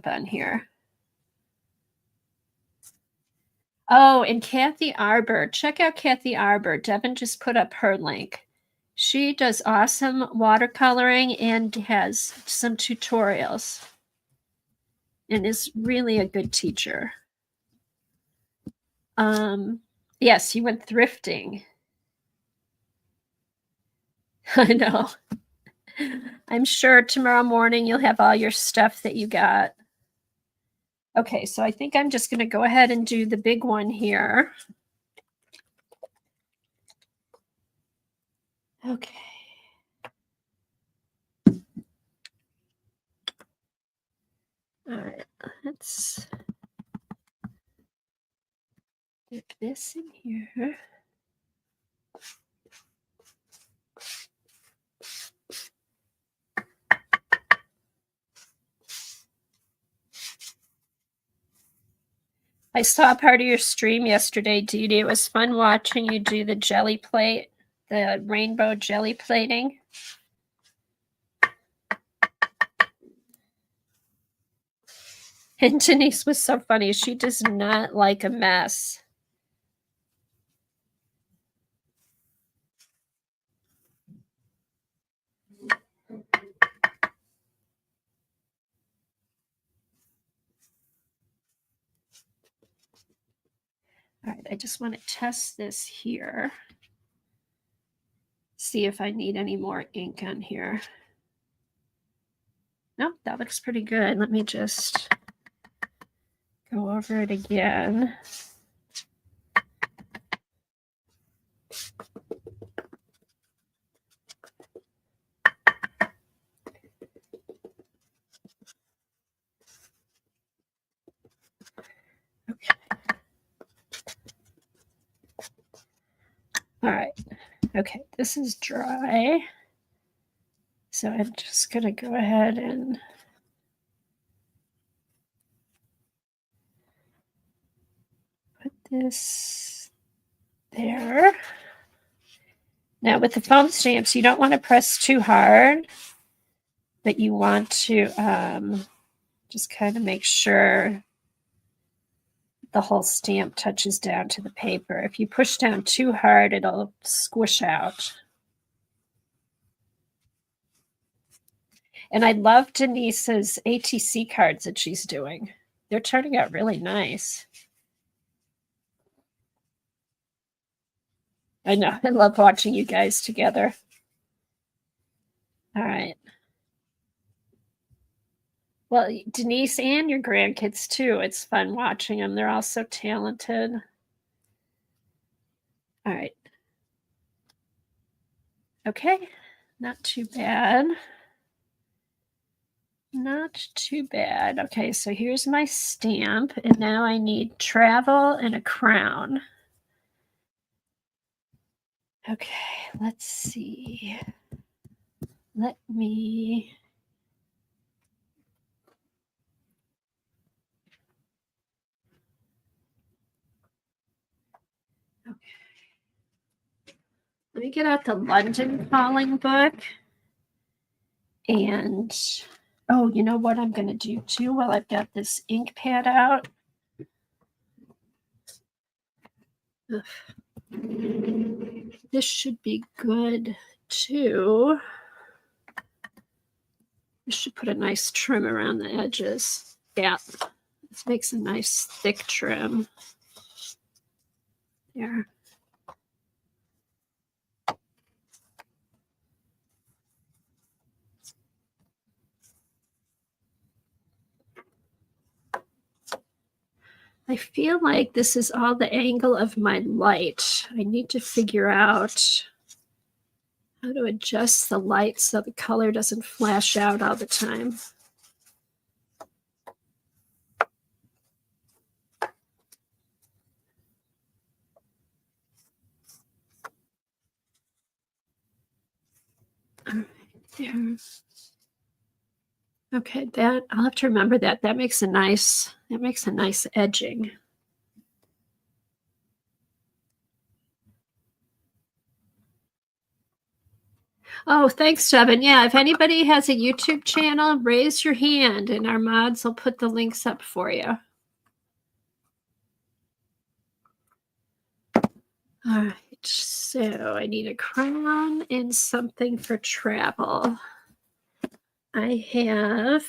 on here. Oh, and Kathy Arbor. Check out Kathy Arbor. Devin just put up her link. She does awesome watercoloring and has some tutorials and is really a good teacher. Yes, you went thrifting. I know. I'm sure tomorrow morning you'll have all your stuff that you got. Okay, so I think I'm just going to go ahead and do the big one here. Okay. All right, let's dip this in here. I saw part of your stream yesterday, Dee Dee. It was fun watching you do the jelly plate, the rainbow jelly plating. And Denise was so funny. She does not like a mess. All right, I just want to test this here. See if I need any more ink on here. Nope, that looks pretty good. Let me just go over it again. Okay. All right. Okay, this is dry. So I'm just going to go ahead and put this there. Now with the foam stamps, you don't want to press too hard, but you want to just kind of make sure the whole stamp touches down to the paper. If you push down too hard, it'll squish out. And I love Denise's ATC cards that she's doing. They're turning out really nice. I know. I love watching you guys together. All right. Well, Denise and your grandkids too. It's fun watching them. They're all so talented. All right. Okay. Not too bad. Not too bad. Okay, so here's my stamp, and now I need travel and a crown. Okay, let's see. Let me... Okay. Let me get out the London Calling book. And, oh, you know what I'm going to do too while I've got this ink pad out? Ugh. This should be good too. This should put a nice trim around the edges. Yeah, this makes a nice thick trim. There. I feel like this is all the angle of my light. I need to figure out how to adjust the light so the color doesn't flash out all the time. All right, there. Okay, that I'll have to remember that. That makes a nice edging. Oh, thanks, Devin. Yeah, if anybody has a YouTube channel, raise your hand and our mods will put the links up for you. All right, so I need a crown and something for travel. I have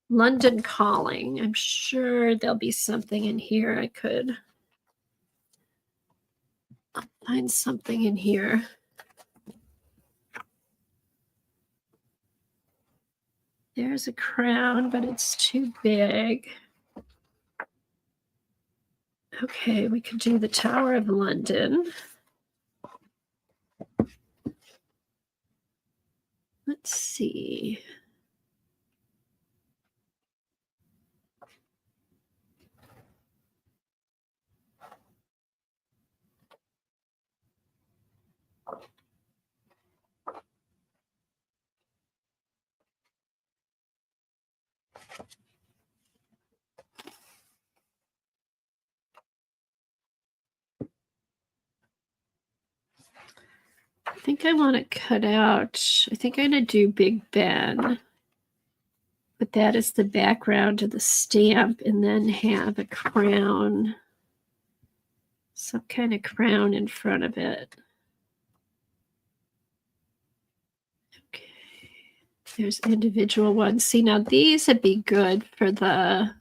London Calling. I'm sure there'll be something in here I could find something in here. There's a crown, but it's too big. Okay, we could do the Tower of London. Let's see. I think I want to cut out, I think I'm going to do Big Ben. But that is the background of the stamp, and then have a crown, some kind of crown in front of it. Okay, there's individual ones. See, now these would be good for the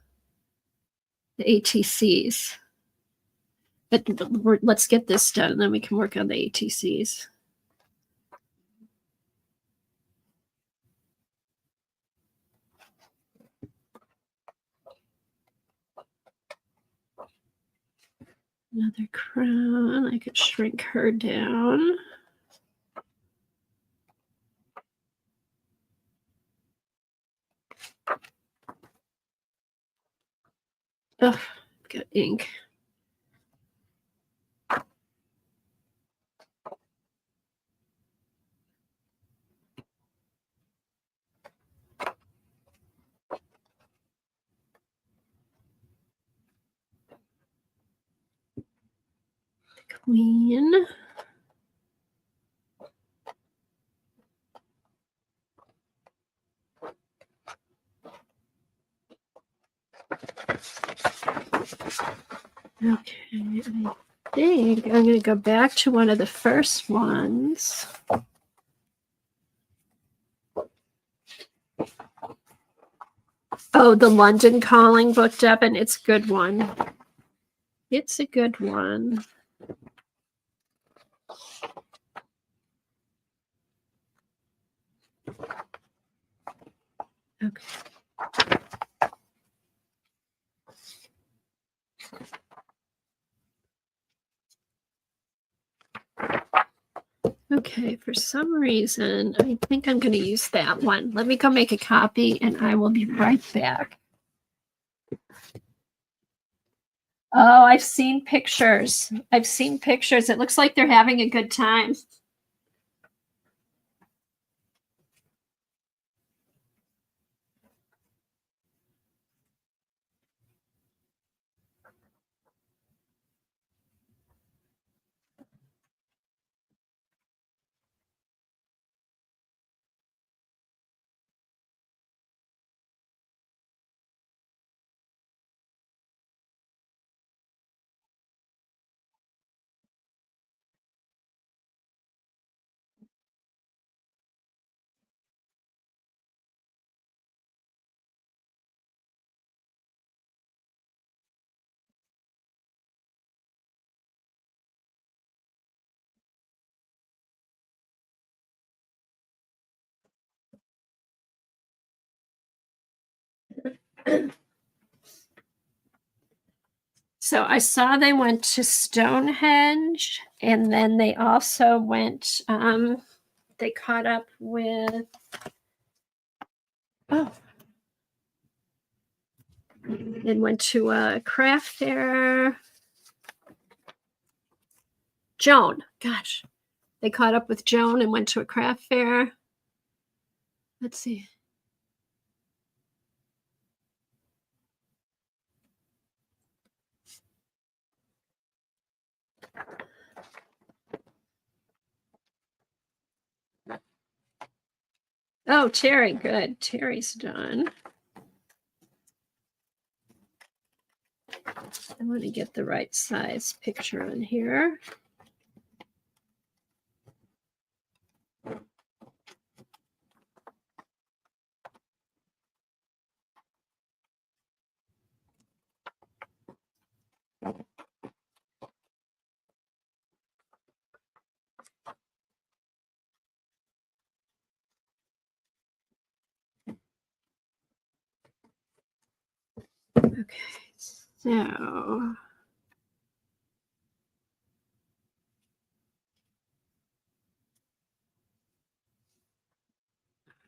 ATCs. But let's get this done, and then we can work on the ATCs. Another crown. I could shrink her down. Oh, got ink. Queen. Okay, I think I'm going to go back to one of the first ones. Oh, the London Calling book, Devin. It's a good one. It's a good one. Okay. Okay, for some reason, I think I'm going to use that one. Let me go make a copy and I will be right back. Oh, I've seen pictures. I've seen pictures. It looks like they're having a good time. So I saw they went to Stonehenge, and then they also went, they caught up with, oh, and went to a craft fair. Joan, gosh, they caught up with Joan and went to a craft fair. Let's see. Oh, Terry, good. Terry's done. I want to get the right size picture on here. Okay, so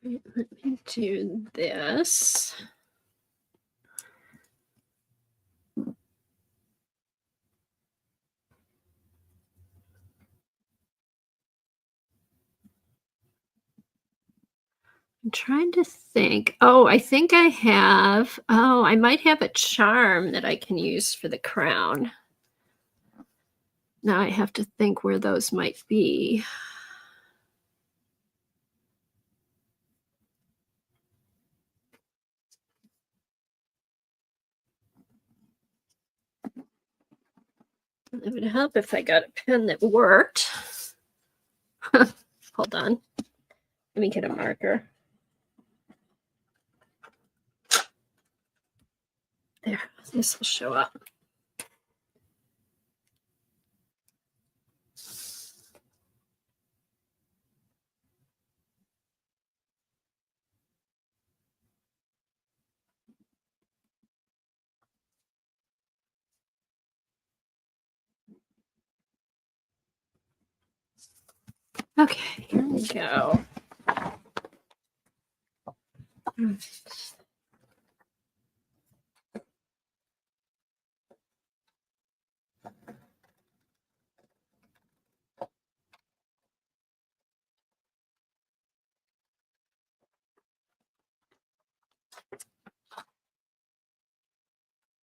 let me do this. I'm trying to think. Oh, I think I have. Oh, I might have a charm that I can use for the crown. Now I have to think where those might be. It would help if I got a pen that worked. Hold on. Let me get a marker. There, this will show up. Okay, here we go.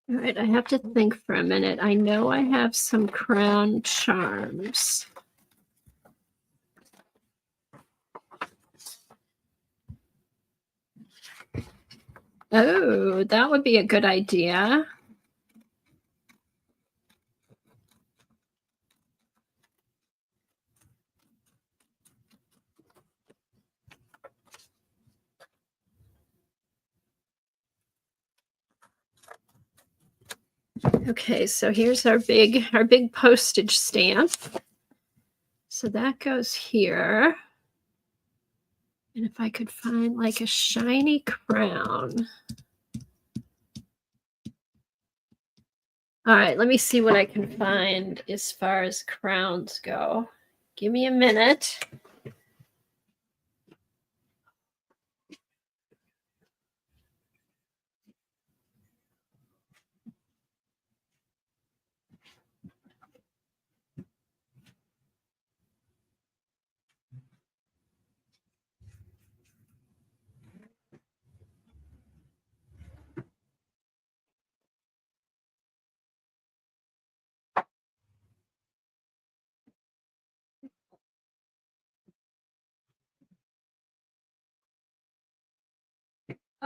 All right, I have to think for a minute. I know I have some crown charms. Oh, that would be a good idea. Okay, so here's our big postage stamp. So that goes here. And if I could find like a shiny crown. All right, let me see what I can find as far as crowns go. Give me a minute.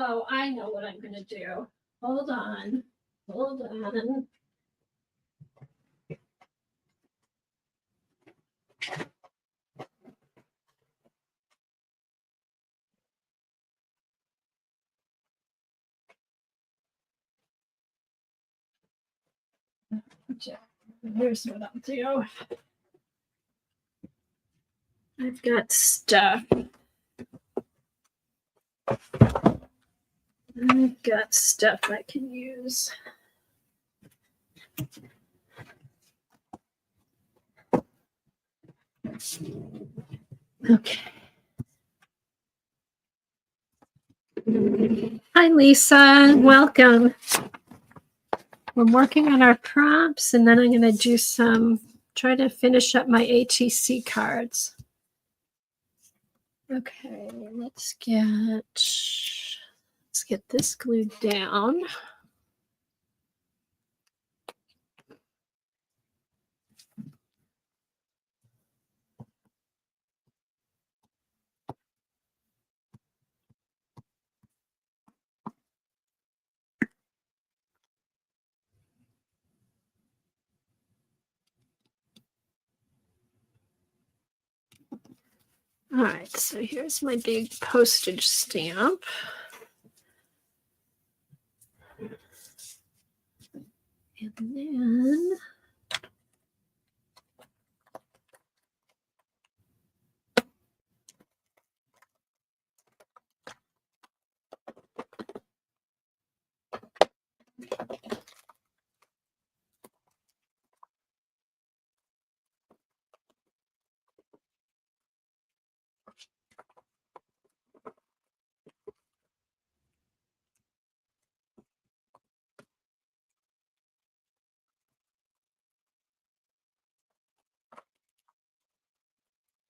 Oh, I know what I'm going to do. Hold on. Hold on. Here's what I'll do. I've got stuff. I've got stuff I can use. Okay. Hi, Lisa. Welcome. We're working on our prompts, and then I'm going to do try to finish up my ATC cards. Okay, let's get this glued down. All right, so here's my big postage stamp. And then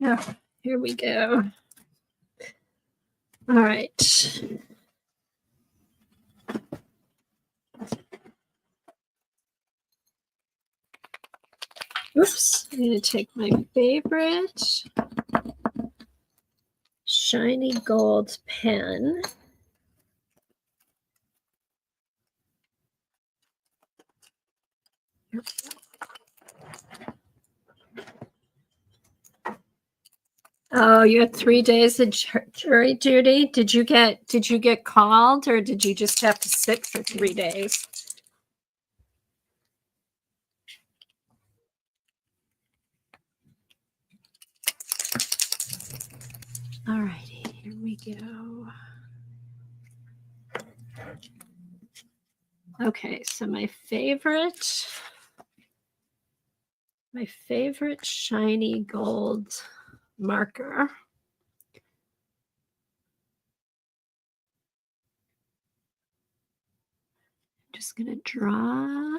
oh, here we go. All right. Oops, I'm going to take my favorite shiny gold pen. Oh, you had 3 days of jury duty. Did you get called, or did you just have to sit for 3 days? All righty, here we go. Okay, so my favorite shiny gold marker. I'm just going to draw.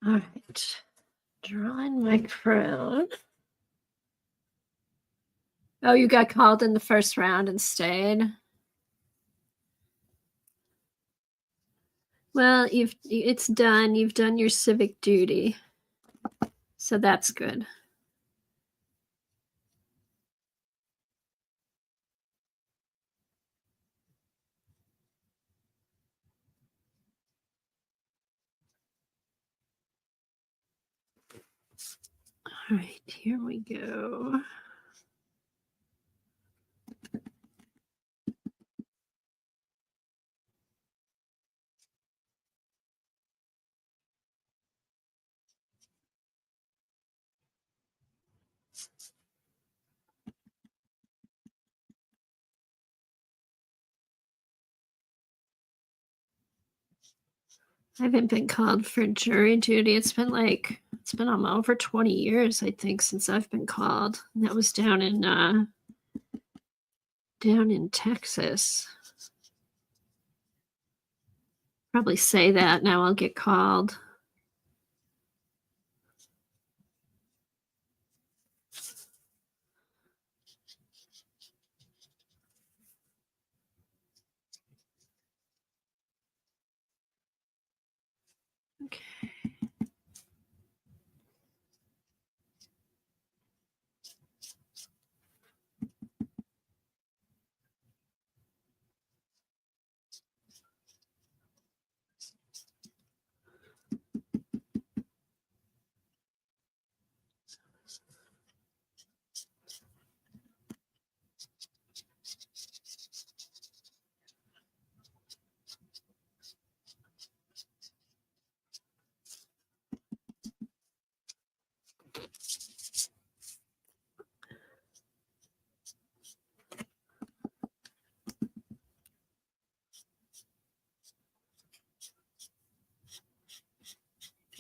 All right, drawing my crown. Oh, you got called in the first round and stayed? Well, it's done. You've done your civic duty. So that's good. All right, here we go. I haven't been called for jury duty. It's been over 20 years, I think, since I've been called. And that was down in Texas. Probably say that now I'll get called. Okay.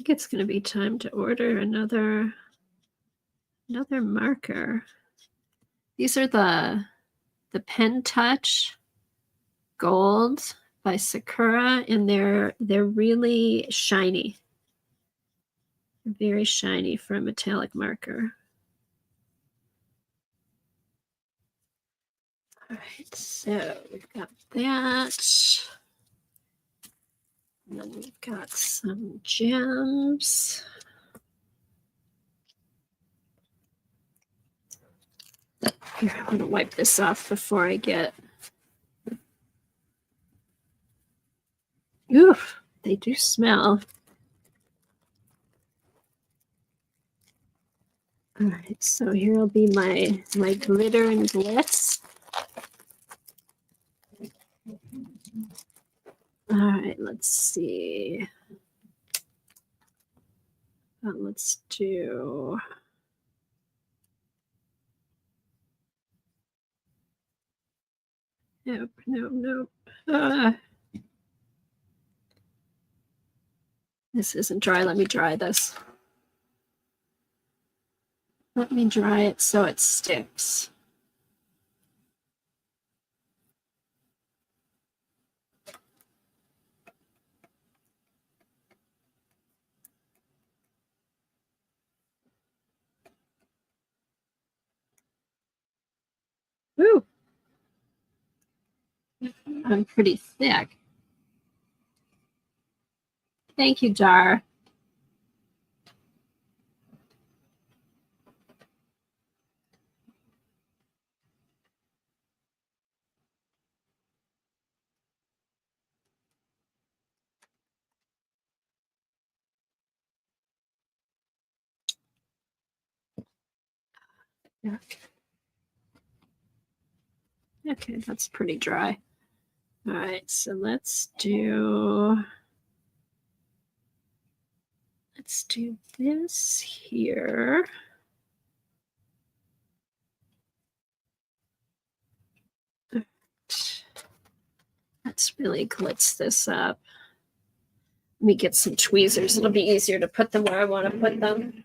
think it's going to be time to order another marker. These are the Pen Touch Gold by Sakura, and they're really shiny. Very shiny for a metallic marker. All right, so we've got that. And then we've got some gems. Here, I'm going to wipe this off before I get... Oof, they do smell. All right, so here will be my glitter and glitz. All right, let's see. Let's do... Nope, nope, nope. This isn't dry. Let me dry this. Let me dry it so it sticks. Ooh. I'm pretty thick. Thank you, Jar. Yeah. Okay, that's pretty dry. All right, so let's do this here. Let's really glitz this up. Let me get some tweezers. It'll be easier to put them where I want to put them.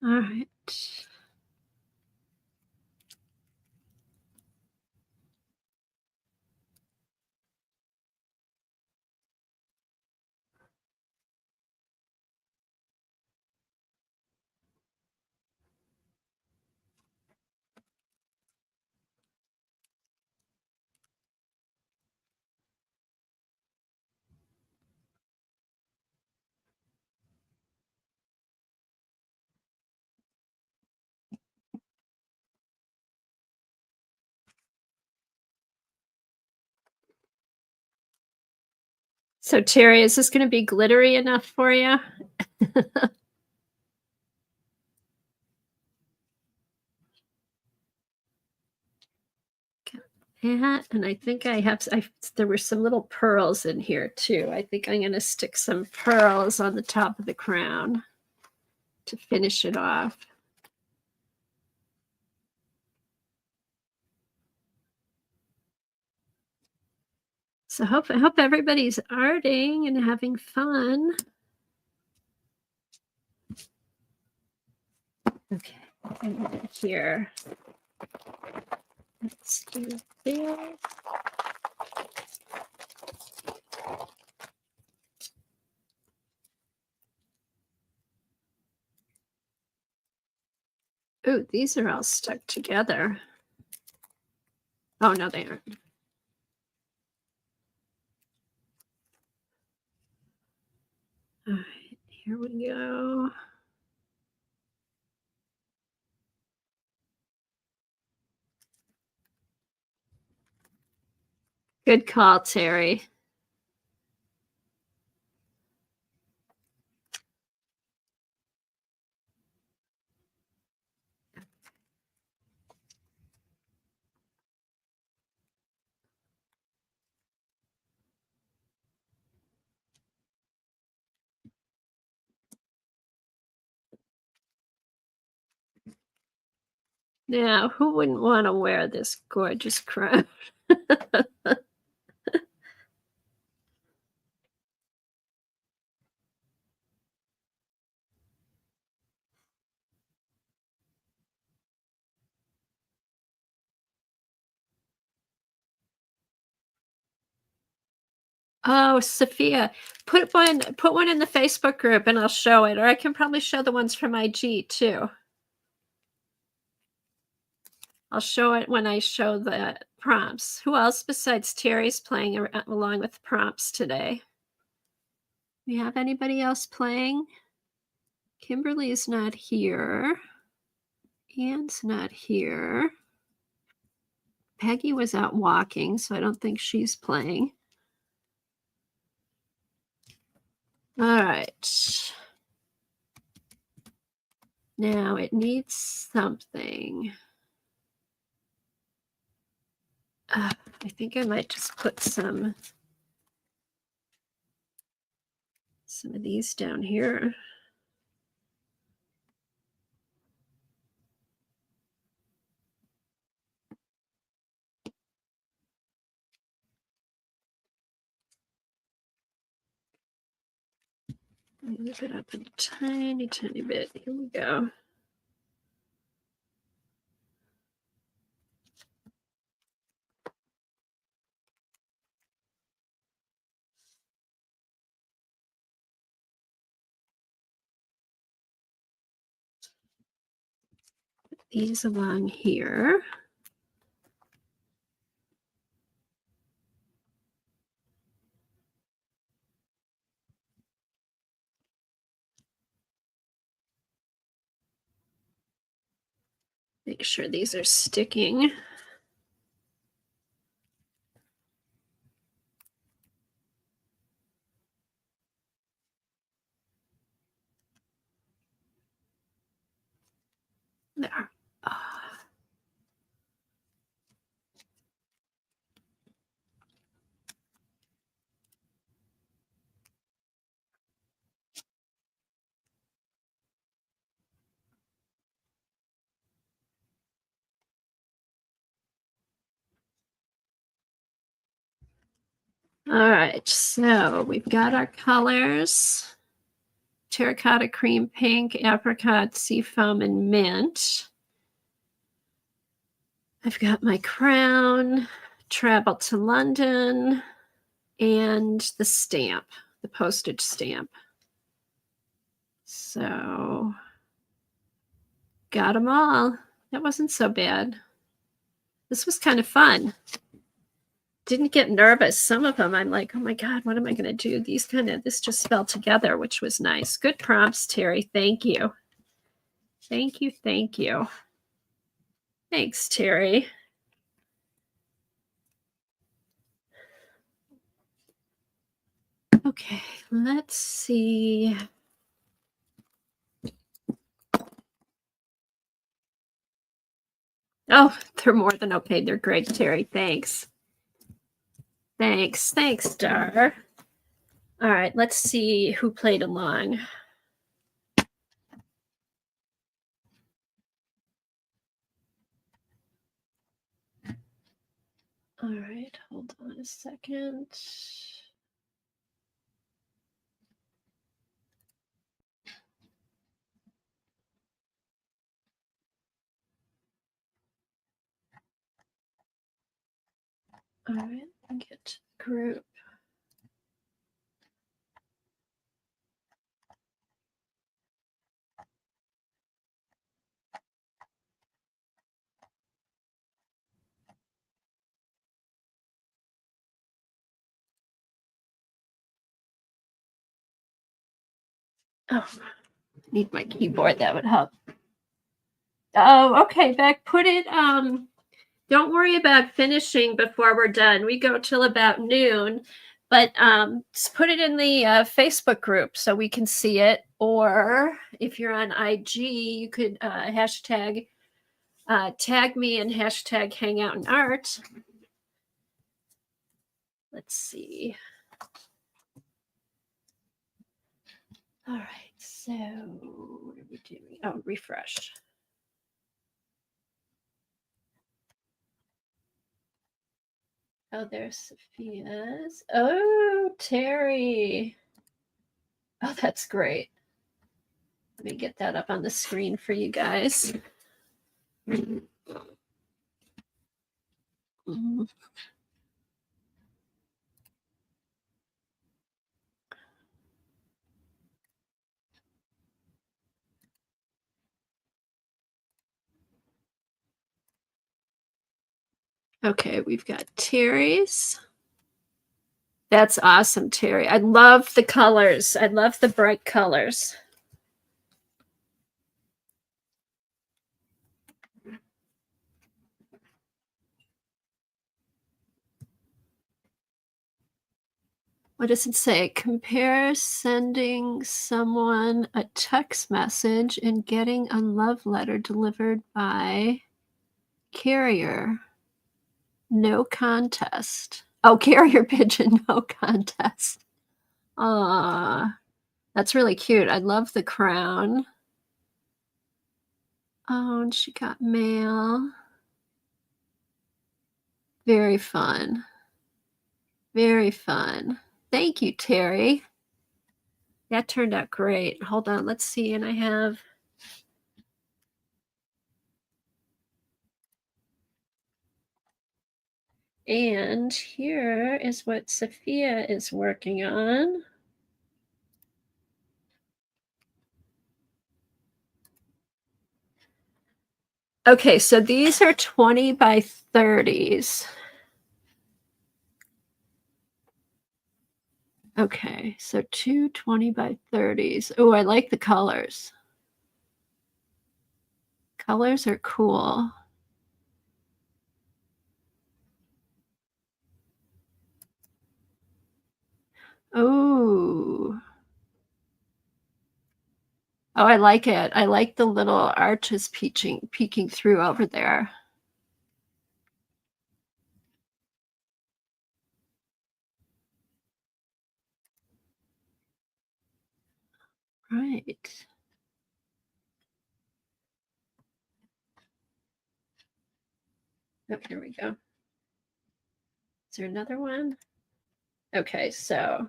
All right. So Terry, is this going to be glittery enough for you? And I think there were some little pearls in here too. I think I'm going to stick some pearls on the top of the crown to finish it off. So I hope everybody's arting and having fun. Okay, and here. Let's do this. Oh, these are all stuck together. Oh, no, they aren't. All right, here we go. Good call, Terry. Now, who wouldn't want to wear this gorgeous crown? Oh, Sophia, put one in the Facebook group and I'll show it, or I can probably show the ones from IG too. I'll show it when I show the prompts. Who else besides Terry's playing along with prompts today? We have anybody else playing? Kimberly's not here. Anne's not here. Peggy was out walking, so I don't think she's playing. All right. Now it needs something. I think I might just put some of these down here. Move it up a tiny, tiny bit. Here we go. Put these along here. Make sure these are sticking. There. All right, so we've got our colors. Terracotta, cream pink, apricot, seafoam, and mint. I've got my crown, travel to London, and the stamp, the postage stamp. So got them all. That wasn't so bad. This was kind of fun. Didn't get nervous. Some of them I'm like, oh my God, what am I going to do? This just fell together, which was nice. Good prompts, Terry. Thank you. Thank you. Thank you. Thanks, Terry. Okay, let's see. Oh, they're more than okay. They're great, Terry. Thanks. Thanks, Dar. All right, let's see who played along. All right, hold on a second. All right, get group. Oh, need my keyboard. That would help. Oh, okay, Beck, put it, don't worry about finishing before we're done. We go till about noon, but just put it in the Facebook group so we can see it. Or if you're on IG, you could hashtag tag me and hashtag hangout and art. Let's see. All right, so what are we doing? Oh, refresh. Oh, there's Sophia's. Oh, Terry. Oh, that's great. Let me get that up on the screen for you guys. Okay, we've got Terry's. That's awesome, Terry. I love the colors. I love the bright colors. What does it say? Compare sending someone a text message and getting a love letter delivered by carrier. No contest. Oh, carrier pigeon, no contest. That's really cute. I love the crown. Oh, and she got mail. Very fun. Very fun. Thank you, Terry. That turned out great. Hold on, let's see. And I have and here is what Sophia is working on. Okay, so these are 20 by 30s. Okay, so 2 20 by 30s. Oh, I like the colors. Colors are cool. Oh. Oh, I like it. I like the little arches peeking through over there. Right. Oh, here we go. Is there another one? Okay, so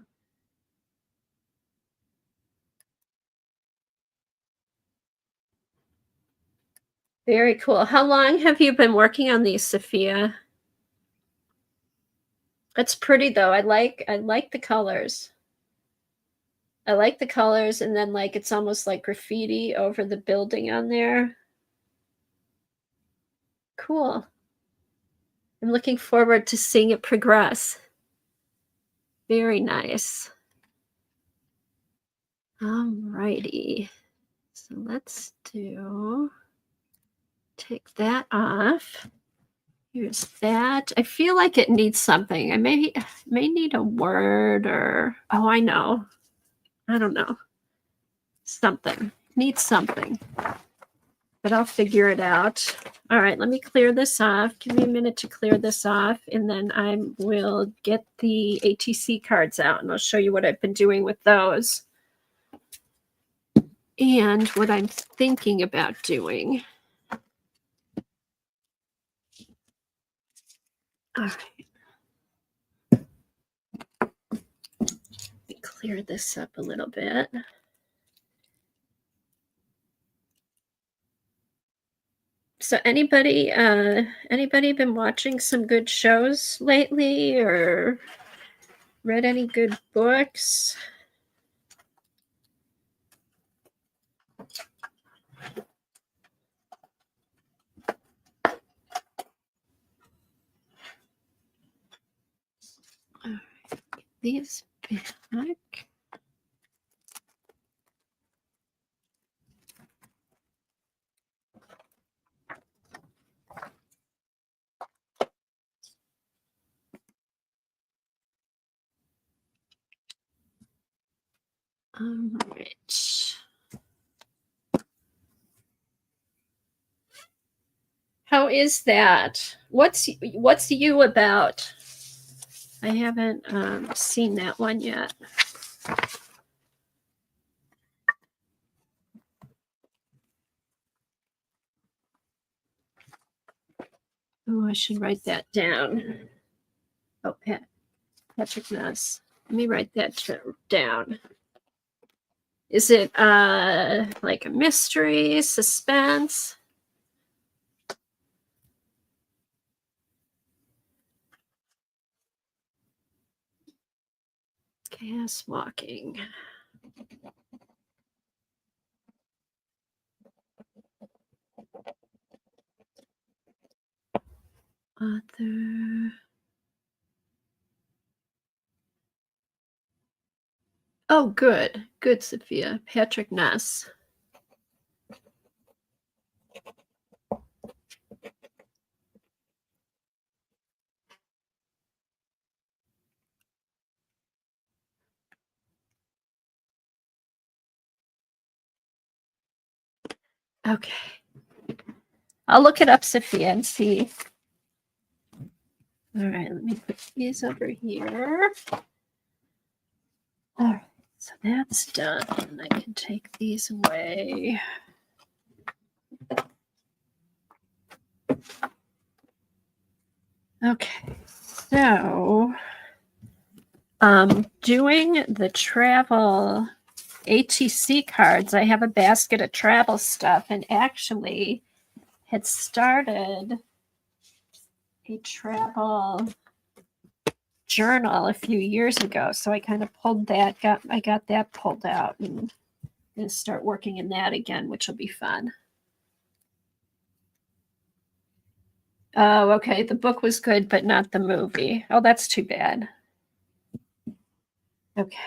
very cool. How long have you been working on these, Sophia? It's pretty though. I like the colors. I like the colors, and then like it's almost like graffiti over the building on there. Cool. I'm looking forward to seeing it progress. Very nice. Alrighty. So let's take that off. Here's that. I feel like it needs something. I may need a word or oh, I know. I don't know. Something. Needs something. But I'll figure it out. All right, let me clear this off. Give me a minute to clear this off, and then I will get the ATC cards out, and I'll show you what I've been doing with those and what I'm thinking about doing. All right. Let me clear this up a little bit. So anybody been watching some good shows lately or read any good books? All right, these back. All right. How is that? What's you about? I haven't seen that one yet. Oh, I should write that down. Patrick Ness. Let me write that down. Is it like a mystery, suspense? Chaos Walking. Author. Oh, good. Good, Sophia. Patrick Ness. Okay. I'll look it up, Sophia, and see. All right, let me put these over here. All right, so that's done. And I can take these away. Okay, so doing the travel ATC cards, I have a basket of travel stuff and actually had started a travel journal a few years ago. So I kind of pulled that, I got that pulled out and going to start working in that again, which will be fun. Oh, okay. The book was good, but not the movie. Oh, that's too bad. Okay.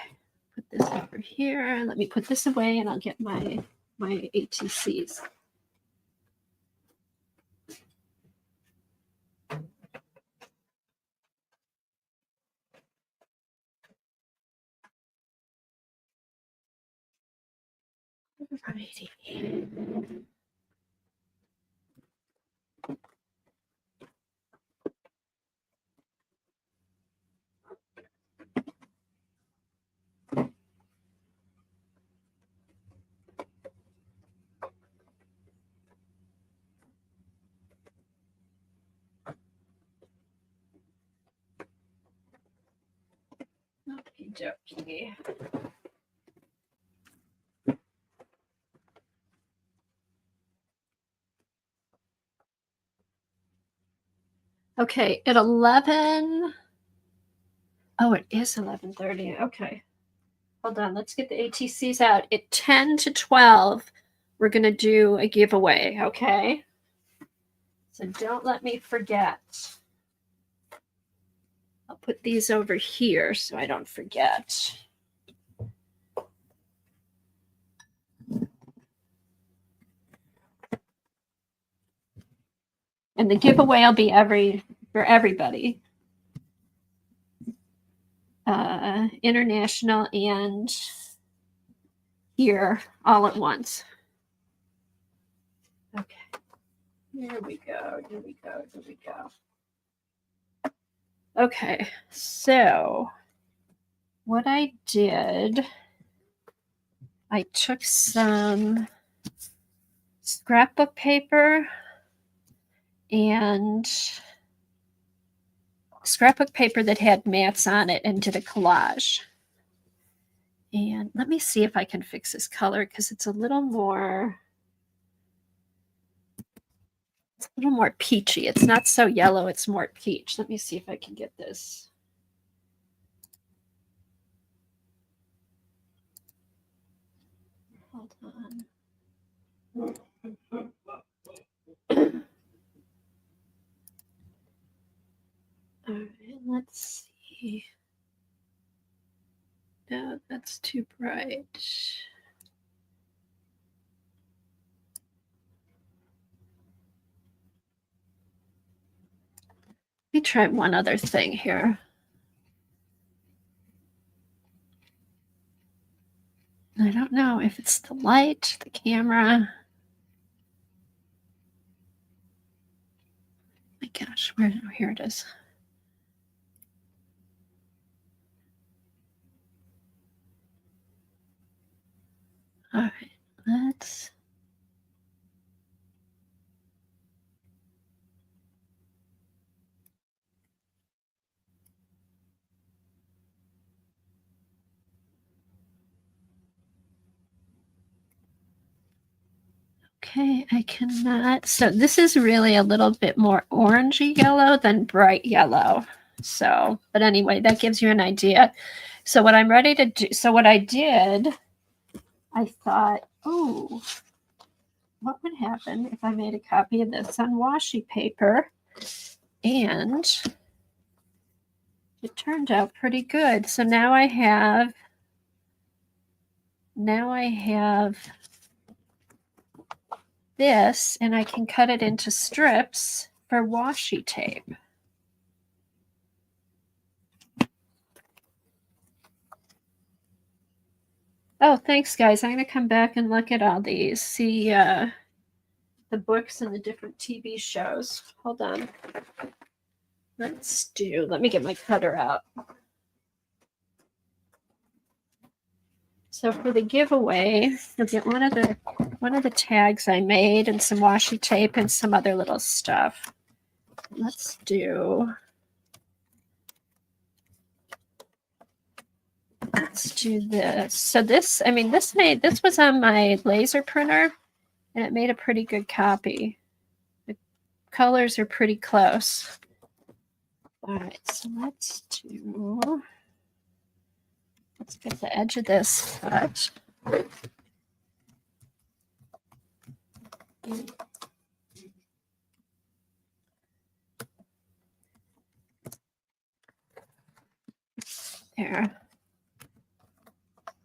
Put this over here. Let me put this away and I'll get my ATCs. Alrighty. Okie dokie. Okay, at 11. Oh, it is 11:30. Okay. Hold on. Let's get the ATCs out. At 10 to 12, we're going to do a giveaway. Okay. So don't let me forget. I'll put these over here so I don't forget. And the giveaway will be for everybody. International and here all at once. Okay. Here we go. Here we go. Here we go. Okay. So what I did, I took some scrapbook paper and scrapbook paper that had mats on it and did a collage. And let me see if I can fix this color because it's a little more peachy. It's not so yellow, it's more peach. Let me see if I can get this. Hold on. All right, let's see. No, that's too bright. Let me try one other thing here. I don't know if it's the light, the camera. My gosh, here it is. All right, let's. Okay, I cannot. So this is really a little bit more orangey yellow than bright yellow. So, but anyway, that gives you an idea. So what I'm ready to do, so what I did, I thought, oh, what would happen if I made a copy of this on washi paper? And it turned out pretty good. So now I have this, and I can cut it into strips for washi tape. Oh, thanks, guys. I'm going to come back and look at all these, see the books and the different TV shows. Hold on. Let me get my cutter out. So for the giveaway, you'll get one of the tags I made and some washi tape and some other little stuff. Let's do this. So this was on my laser printer, and it made a pretty good copy. The colors are pretty close. All right, so let's get the edge of this cut. There.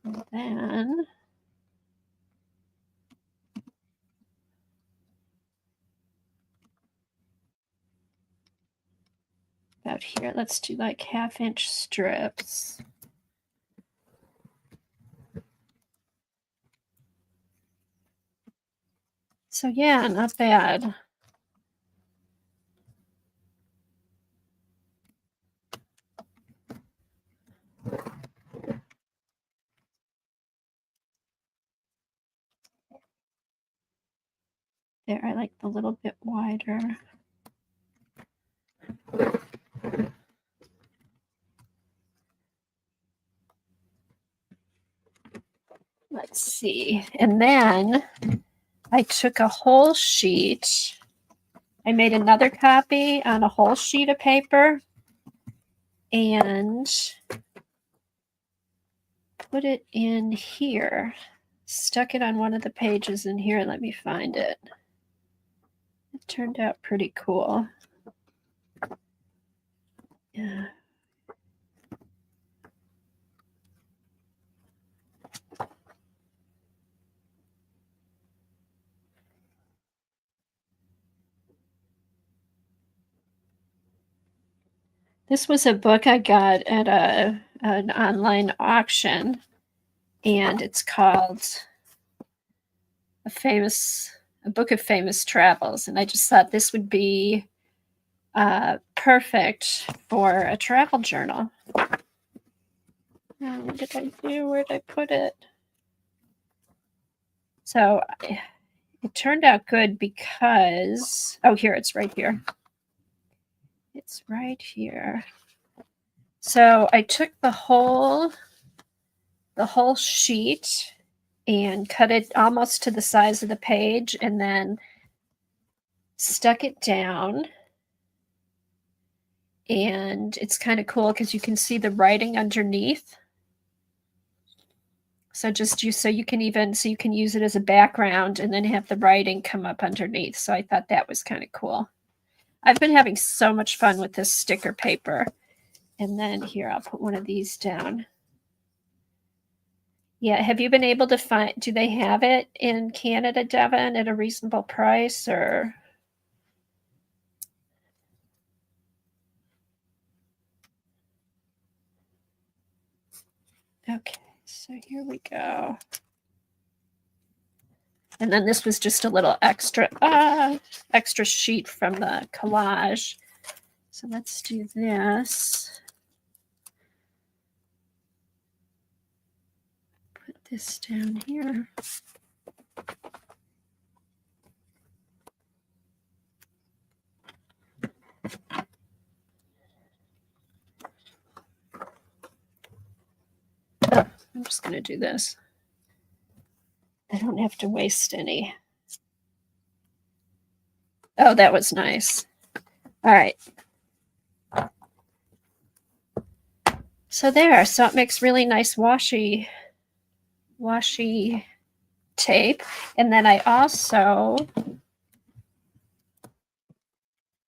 And then about here, let's do like 1/2-inch strips. So yeah, not bad. There, I like the little bit wider. Let's see. And then I took a whole sheet. I made another copy on a whole sheet of paper and put it in here. Stuck it on one of the pages in here. Let me find it. It turned out pretty cool. Yeah. This was a book I got at an online auction, and it's called A Book of Famous Travels. And I just thought this would be perfect for a travel journal. What did I do? Where did I put it? So it turned out good because, oh, here, it's right here. It's right here. So I took the whole sheet and cut it almost to the size of the page and then stuck it down. And it's kind of cool because you can see the writing underneath. So you can use it as a background and then have the writing come up underneath. So I thought that was kind of cool. I've been having so much fun with this sticker paper. And then here, I'll put one of these down. Yeah, have you been able to find, do they have it in Canada, Devin, at a reasonable price or? Okay, so here we go. And then this was just a little extra sheet from the collage. So let's do this. Put this down here. Oh, I'm just going to do this. I don't have to waste any. Oh, that was nice. All right. So there. So it makes really nice washi tape. And then I also,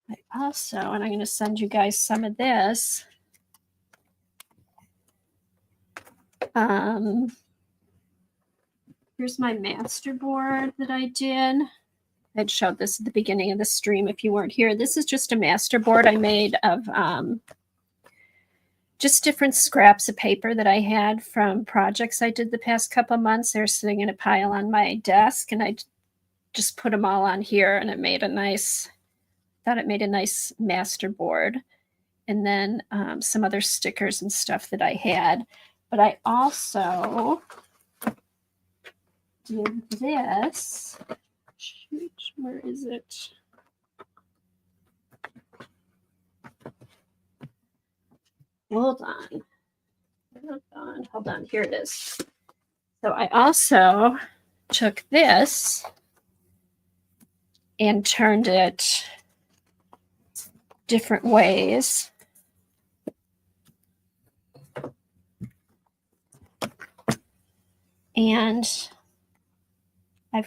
and I'm going to send you guys some of this. Here's my master board that I did. I'd showed this at the beginning of the stream if you weren't here. This is just a master board I made of just different scraps of paper that I had from projects I did the past couple of months. They're sitting in a pile on my desk, and I just put them all on here, and it made a nice, thought it made a nice master board. And then some other stickers and stuff that I had. But I also did this. Shoot, where is it? Hold on. Hold on. Here it is. So I also took this and turned it different ways. And I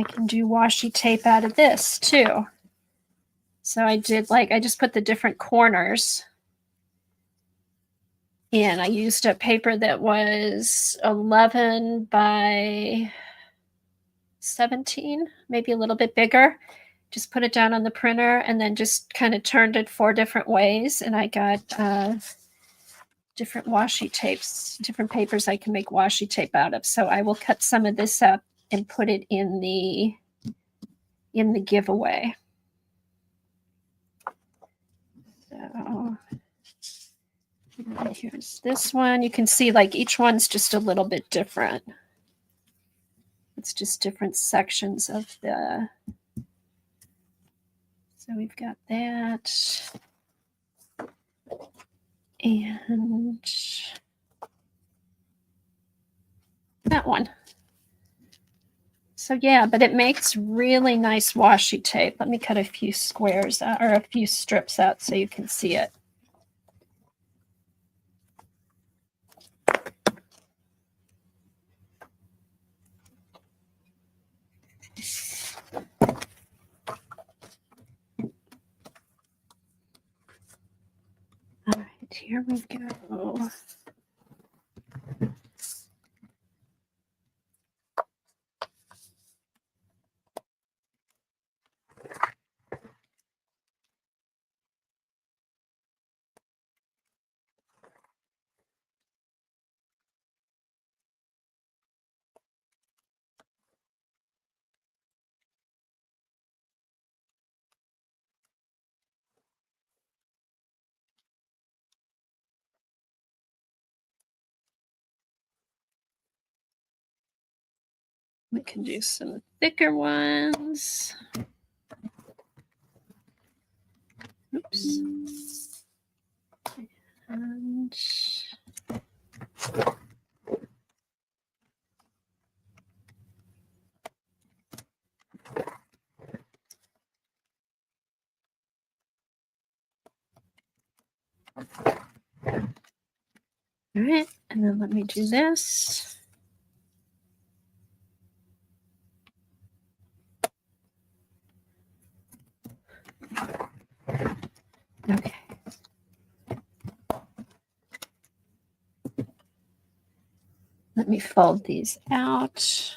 can do washi tape out of this too. So I just put the different corners, and I used a paper that was 11 by 17, maybe a little bit bigger. Just put it down on the printer and then just kind of turned it 4 different ways. And I got different washi tapes, different papers I can make washi tape out of. So I will cut some of this up and put it in the giveaway. So here's this one. You can see like each one's just a little bit different. It's just different sections of the. So we've got that. And that one. So yeah, but it makes really nice washi tape. Let me cut a few squares out, or a few strips out so you can see it. All right, here we go. We can do some thicker ones. Oops. And all right, and then let me do this. Okay. Let me fold these out.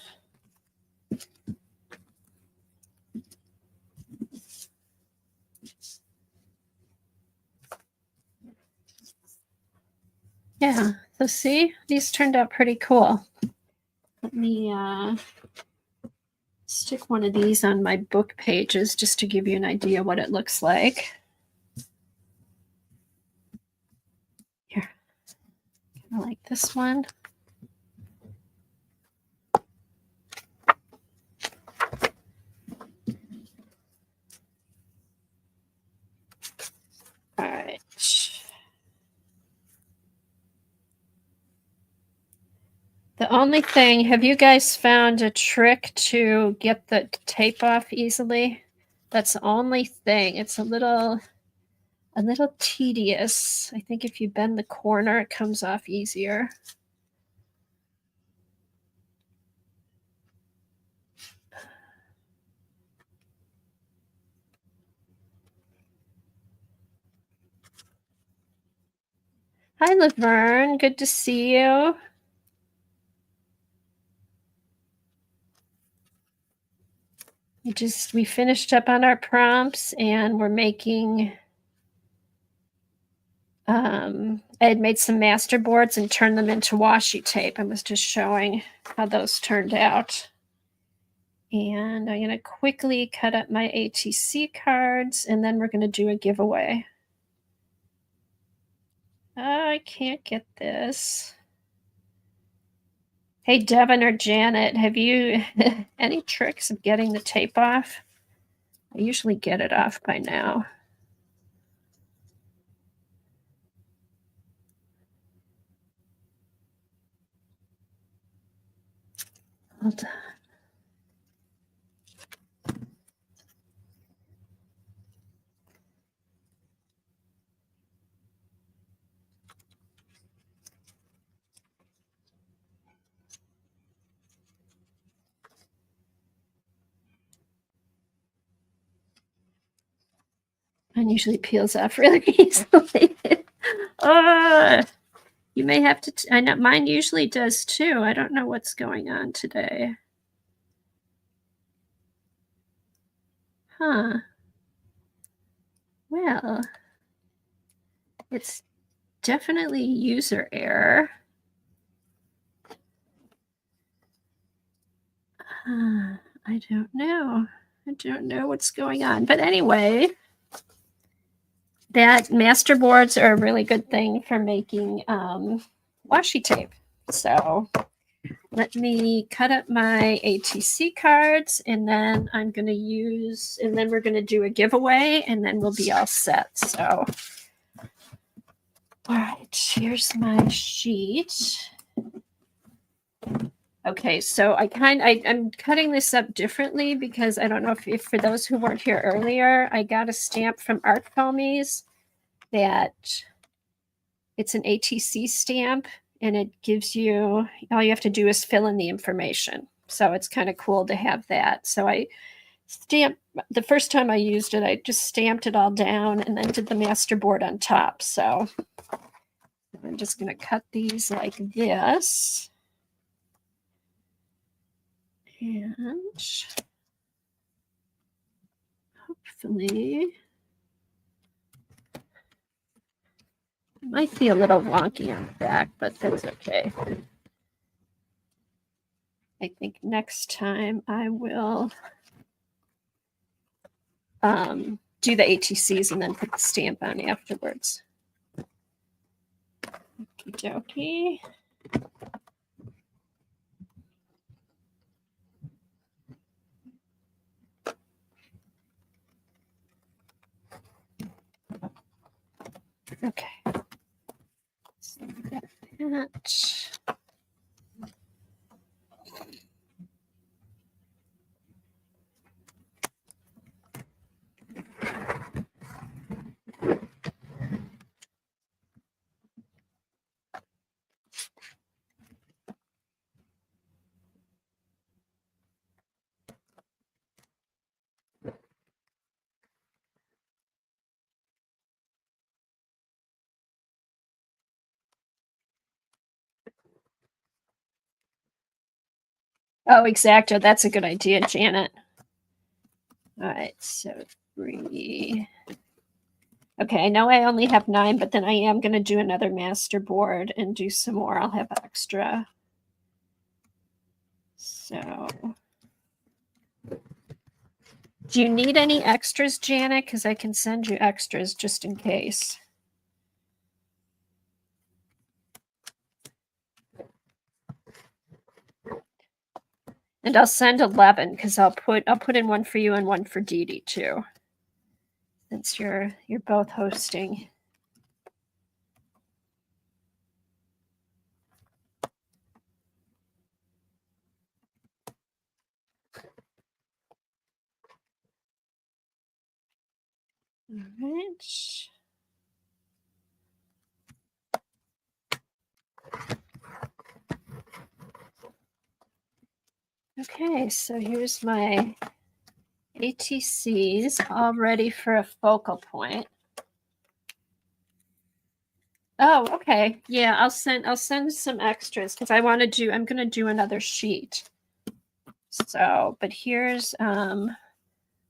Yeah, so see, these turned out pretty cool. Let me stick one of these on my book pages just to give you an idea what it looks like. Here, I like this one. All right. The only thing, have you guys found a trick to get the tape off easily? That's the only thing. It's a little tedious. I think if you bend the corner, it comes off easier. Hi, Laverne. Good to see you. We finished up on our prompts and we're making, I had made some master boards and turned them into washi tape. I was just showing how those turned out. And I'm going to quickly cut up my ATC cards and then we're going to do a giveaway. I can't get this. Hey, Devin or Janet, have you any tricks of getting the tape off? I usually get it off by now. Hold on. Mine usually peels off really easily. You may have to. I know mine usually does too. I don't know what's going on today. Huh. Well, it's definitely user error. I don't know. I don't know what's going on. But anyway, that master boards are a really good thing for making washi tape. So let me cut up my ATC cards and then I'm going to use, and then we're going to do a giveaway and then we'll be all set. So, all right, here's my sheet. Okay, so I'm cutting this up differently because I don't know if for those who weren't here earlier, I got a stamp from Art Foamies that it's an ATC stamp and it gives you, all you have to do is fill in the information. So it's kind of cool to have that. So I stamped, the first time I used it, I just stamped it all down and then did the master board on top. So I'm just going to cut these like this. And hopefully, it might be a little wonky on the back, but that's okay. I think next time I will do the ATCs and then put the stamp on afterwards. Okie dokie. Okay. So we got that. Oh, exacto. That's a good idea, Janet. All right, so 3. Okay, I know I only have 9, but then I am going to do another master board and do some more. I'll have extra. So, do you need any extras, Janet? Because I can send you extras just in case. And I'll send 11 because I'll put in one for you and one for Dee Dee too. Since you're both hosting. All right. Okay, so here's my ATCs all ready for a focal point. Oh, okay. Yeah, I'll send some extras because I'm gonna do another sheet. So, but here's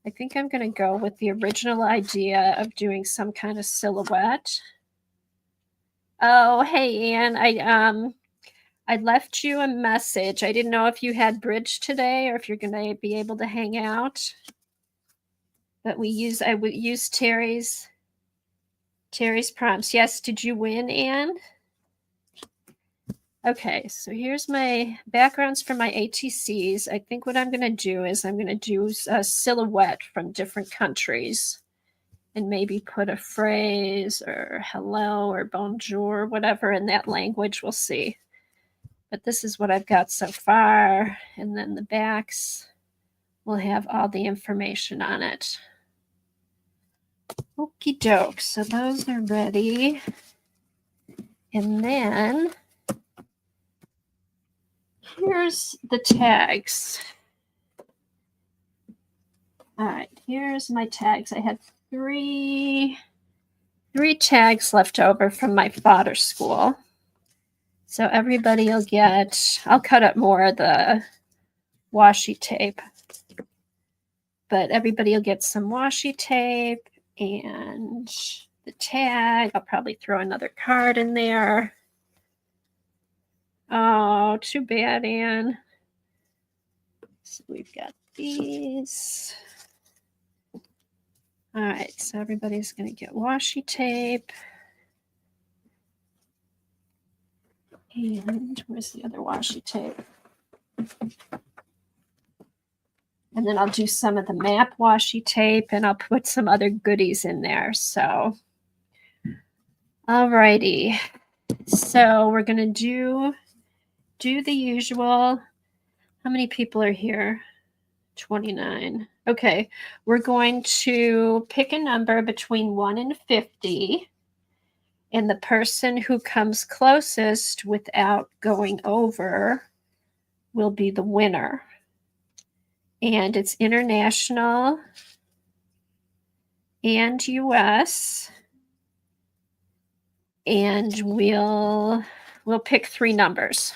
I think I'm gonna go with the original idea of doing some kind of silhouette. Oh, hey Anne, I left you a message. I didn't know if you had bridge today or if you're gonna be able to hang out. But I would use Terry's prompts. Yes, did you win, Anne? Okay, so here's my backgrounds for my ATCs. I think what I'm going to do is I'm going to do a silhouette from different countries and maybe put a phrase or hello or bonjour, whatever in that language. We'll see. But this is what I've got so far. And then the backs will have all the information on it. Okie doke. So those are ready. And then here's the tags. All right, here's my tags. I had three tags left over from my fodder school. So everybody will get, I'll cut up more of the washi tape, but everybody will get some washi tape and the tag. I'll probably throw another card in there. Oh, too bad, Anne. So we've got these. All right, so everybody's going to get washi tape. And where's the other washi tape? And then I'll do some of the map washi tape and I'll put some other goodies in there. So, all righty. So we're going to do the usual. How many people are here? 29. Okay, we're going to pick a number between 1 and 50. And the person who comes closest without going over will be the winner. And it's international and US. And we'll pick 3 numbers.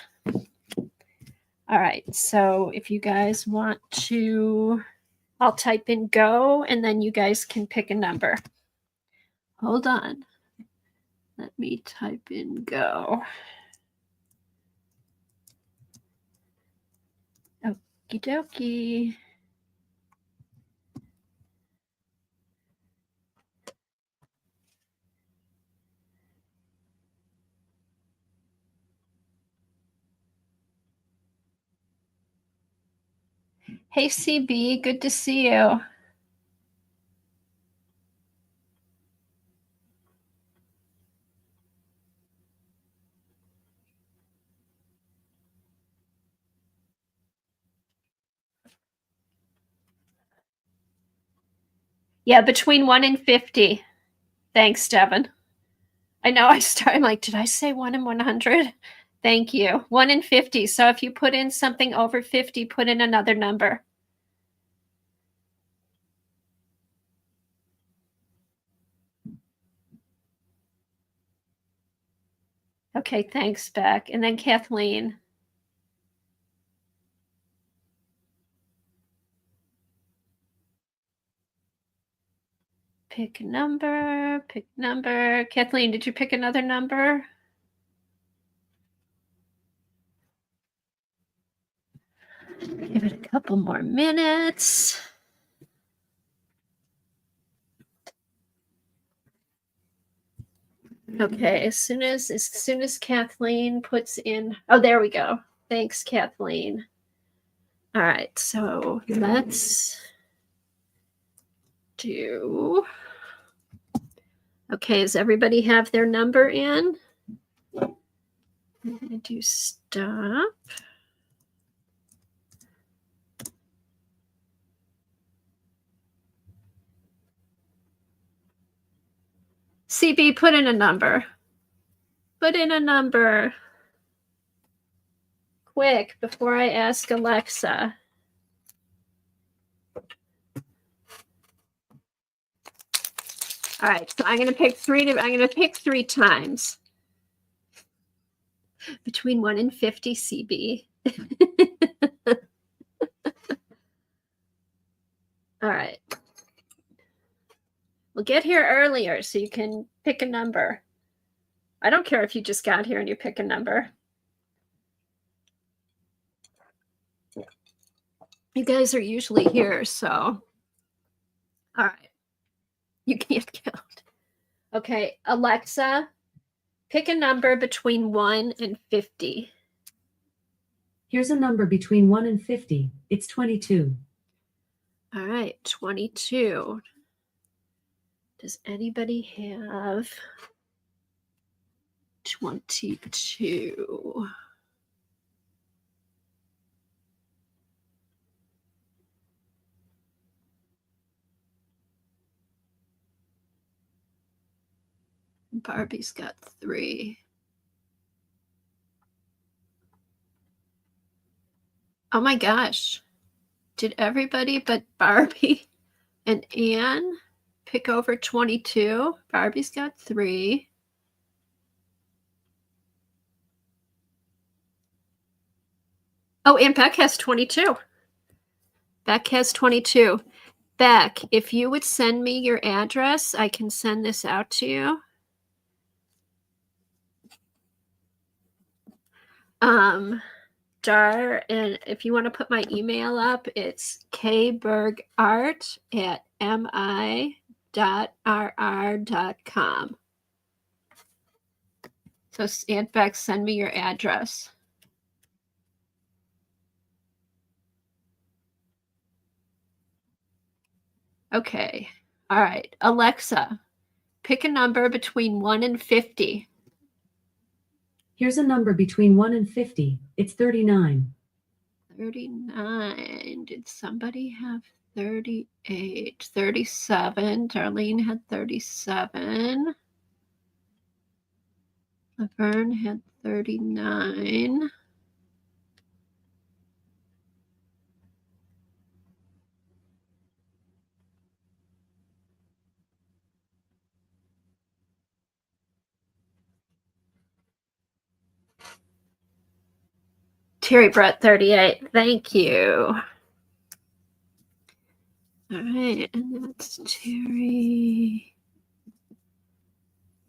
All right, so if you guys want to, I'll type in go and then you guys can pick a number. Hold on. Let me type in go. Okie dokie. Hey CB, good to see you. Yeah, between 1 and 50. Thanks, Devin. I know I'm like, did I say 1 and 100? Thank you. 1 and 50. So if you put in something over 50, put in another number. Okay, thanks, Beck. And then Kathleen. Pick a number, pick number. Kathleen, did you pick another number? Give it a couple more minutes. Okay, as soon as Kathleen puts in, oh, there we go. Thanks, Kathleen. All right, so let's do. Okay, does everybody have their number in? I'm gonna do stop. CB, put in a number. Put in a number. Quick, before I ask Alexa. All right, so I'm going to pick three times. Between 1 and 50, CB. All right. We'll get here earlier so you can pick a number. I don't care if you just got here and you pick a number. You guys are usually here, so. All right. You can't count. Okay, Alexa, pick a number between 1 and 50. Here's a number between 1 and 50. It's 22. All right, 22. Does anybody have 22? Barbie's got 3. Oh my gosh. Did everybody but Barbie and Anne pick over 22? Barbie's got 3. Oh, and Beck has 22. Beck has 22. Beck, if you would send me your address, I can send this out to you. And if you want to put my email up, it's kbergart@mi.rr.com. So, Aunt Beck, send me your address. Okay. All right. Alexa, pick a number between 1 and 50. Here's a number between 1 and 50. It's 39. 39. Did somebody have 38? 37. Darlene had 37. Laverne had 39. Terry brought 38. Thank you. All right, and that's Terry.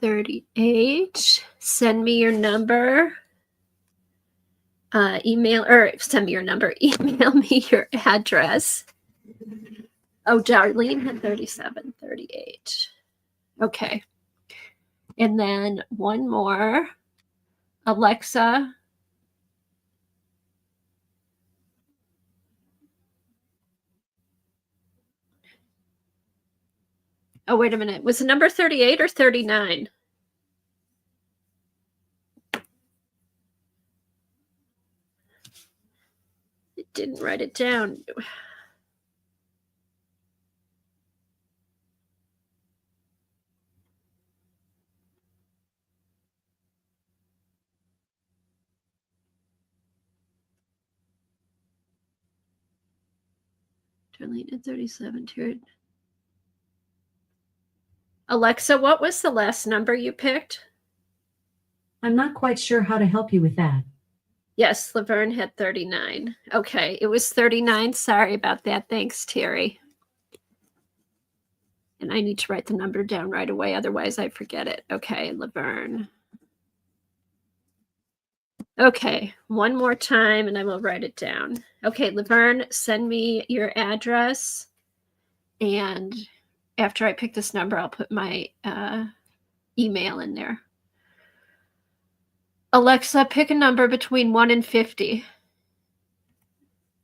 38. Send me your number. Email me your address. Oh, Darlene had 37, 38. Okay. And then one more. Alexa. Oh, wait a minute. Was the number 38 or 39? It didn't write it down. Darlene at 37. Alexa, what was the last number you picked? I'm not quite sure how to help you with that. Yes, Laverne had 39. Okay, it was 39. Sorry about that. Thanks, Terry. And I need to write the number down right away, otherwise I forget it. Okay, Laverne. Okay, one more time and I will write it down. Okay, Laverne, send me your address. And after I pick this number, I'll put my email in there. Alexa, pick a number between 1 and 50.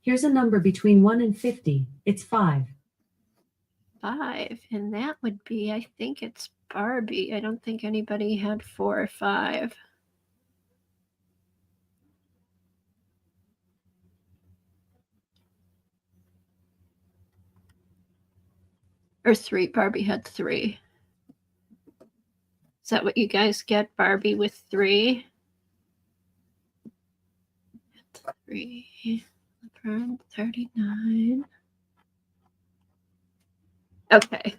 Here's a number between 1 and 50. It's 5. 5. And that would be, I think it's Barbie. I don't think anybody had 4 or 5. Or 3. Barbie had 3. Is that what you guys get? Barbie with 3? 3, 39. Okay.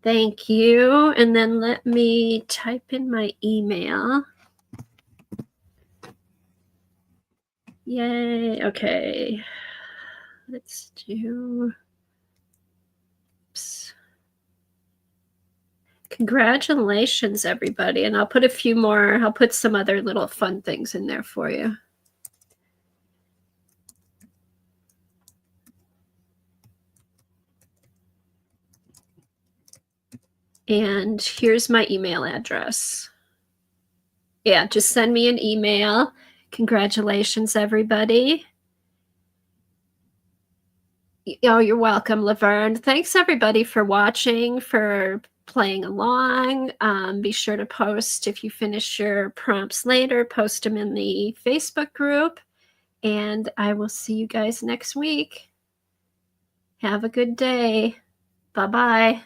Thank you. And then let me type in my email. Yay. Okay. Let's do. Oops. Congratulations, everybody. And I'll put a few more, I'll put some other little fun things in there for you. And here's my email address. Yeah, just send me an email. Congratulations, everybody. Oh, you're welcome, Laverne. Thanks, everybody, for watching, for playing along. Be sure to post, if you finish your prompts later, post them in the Facebook group. And I will see you guys next week. Have a good day. Bye-bye.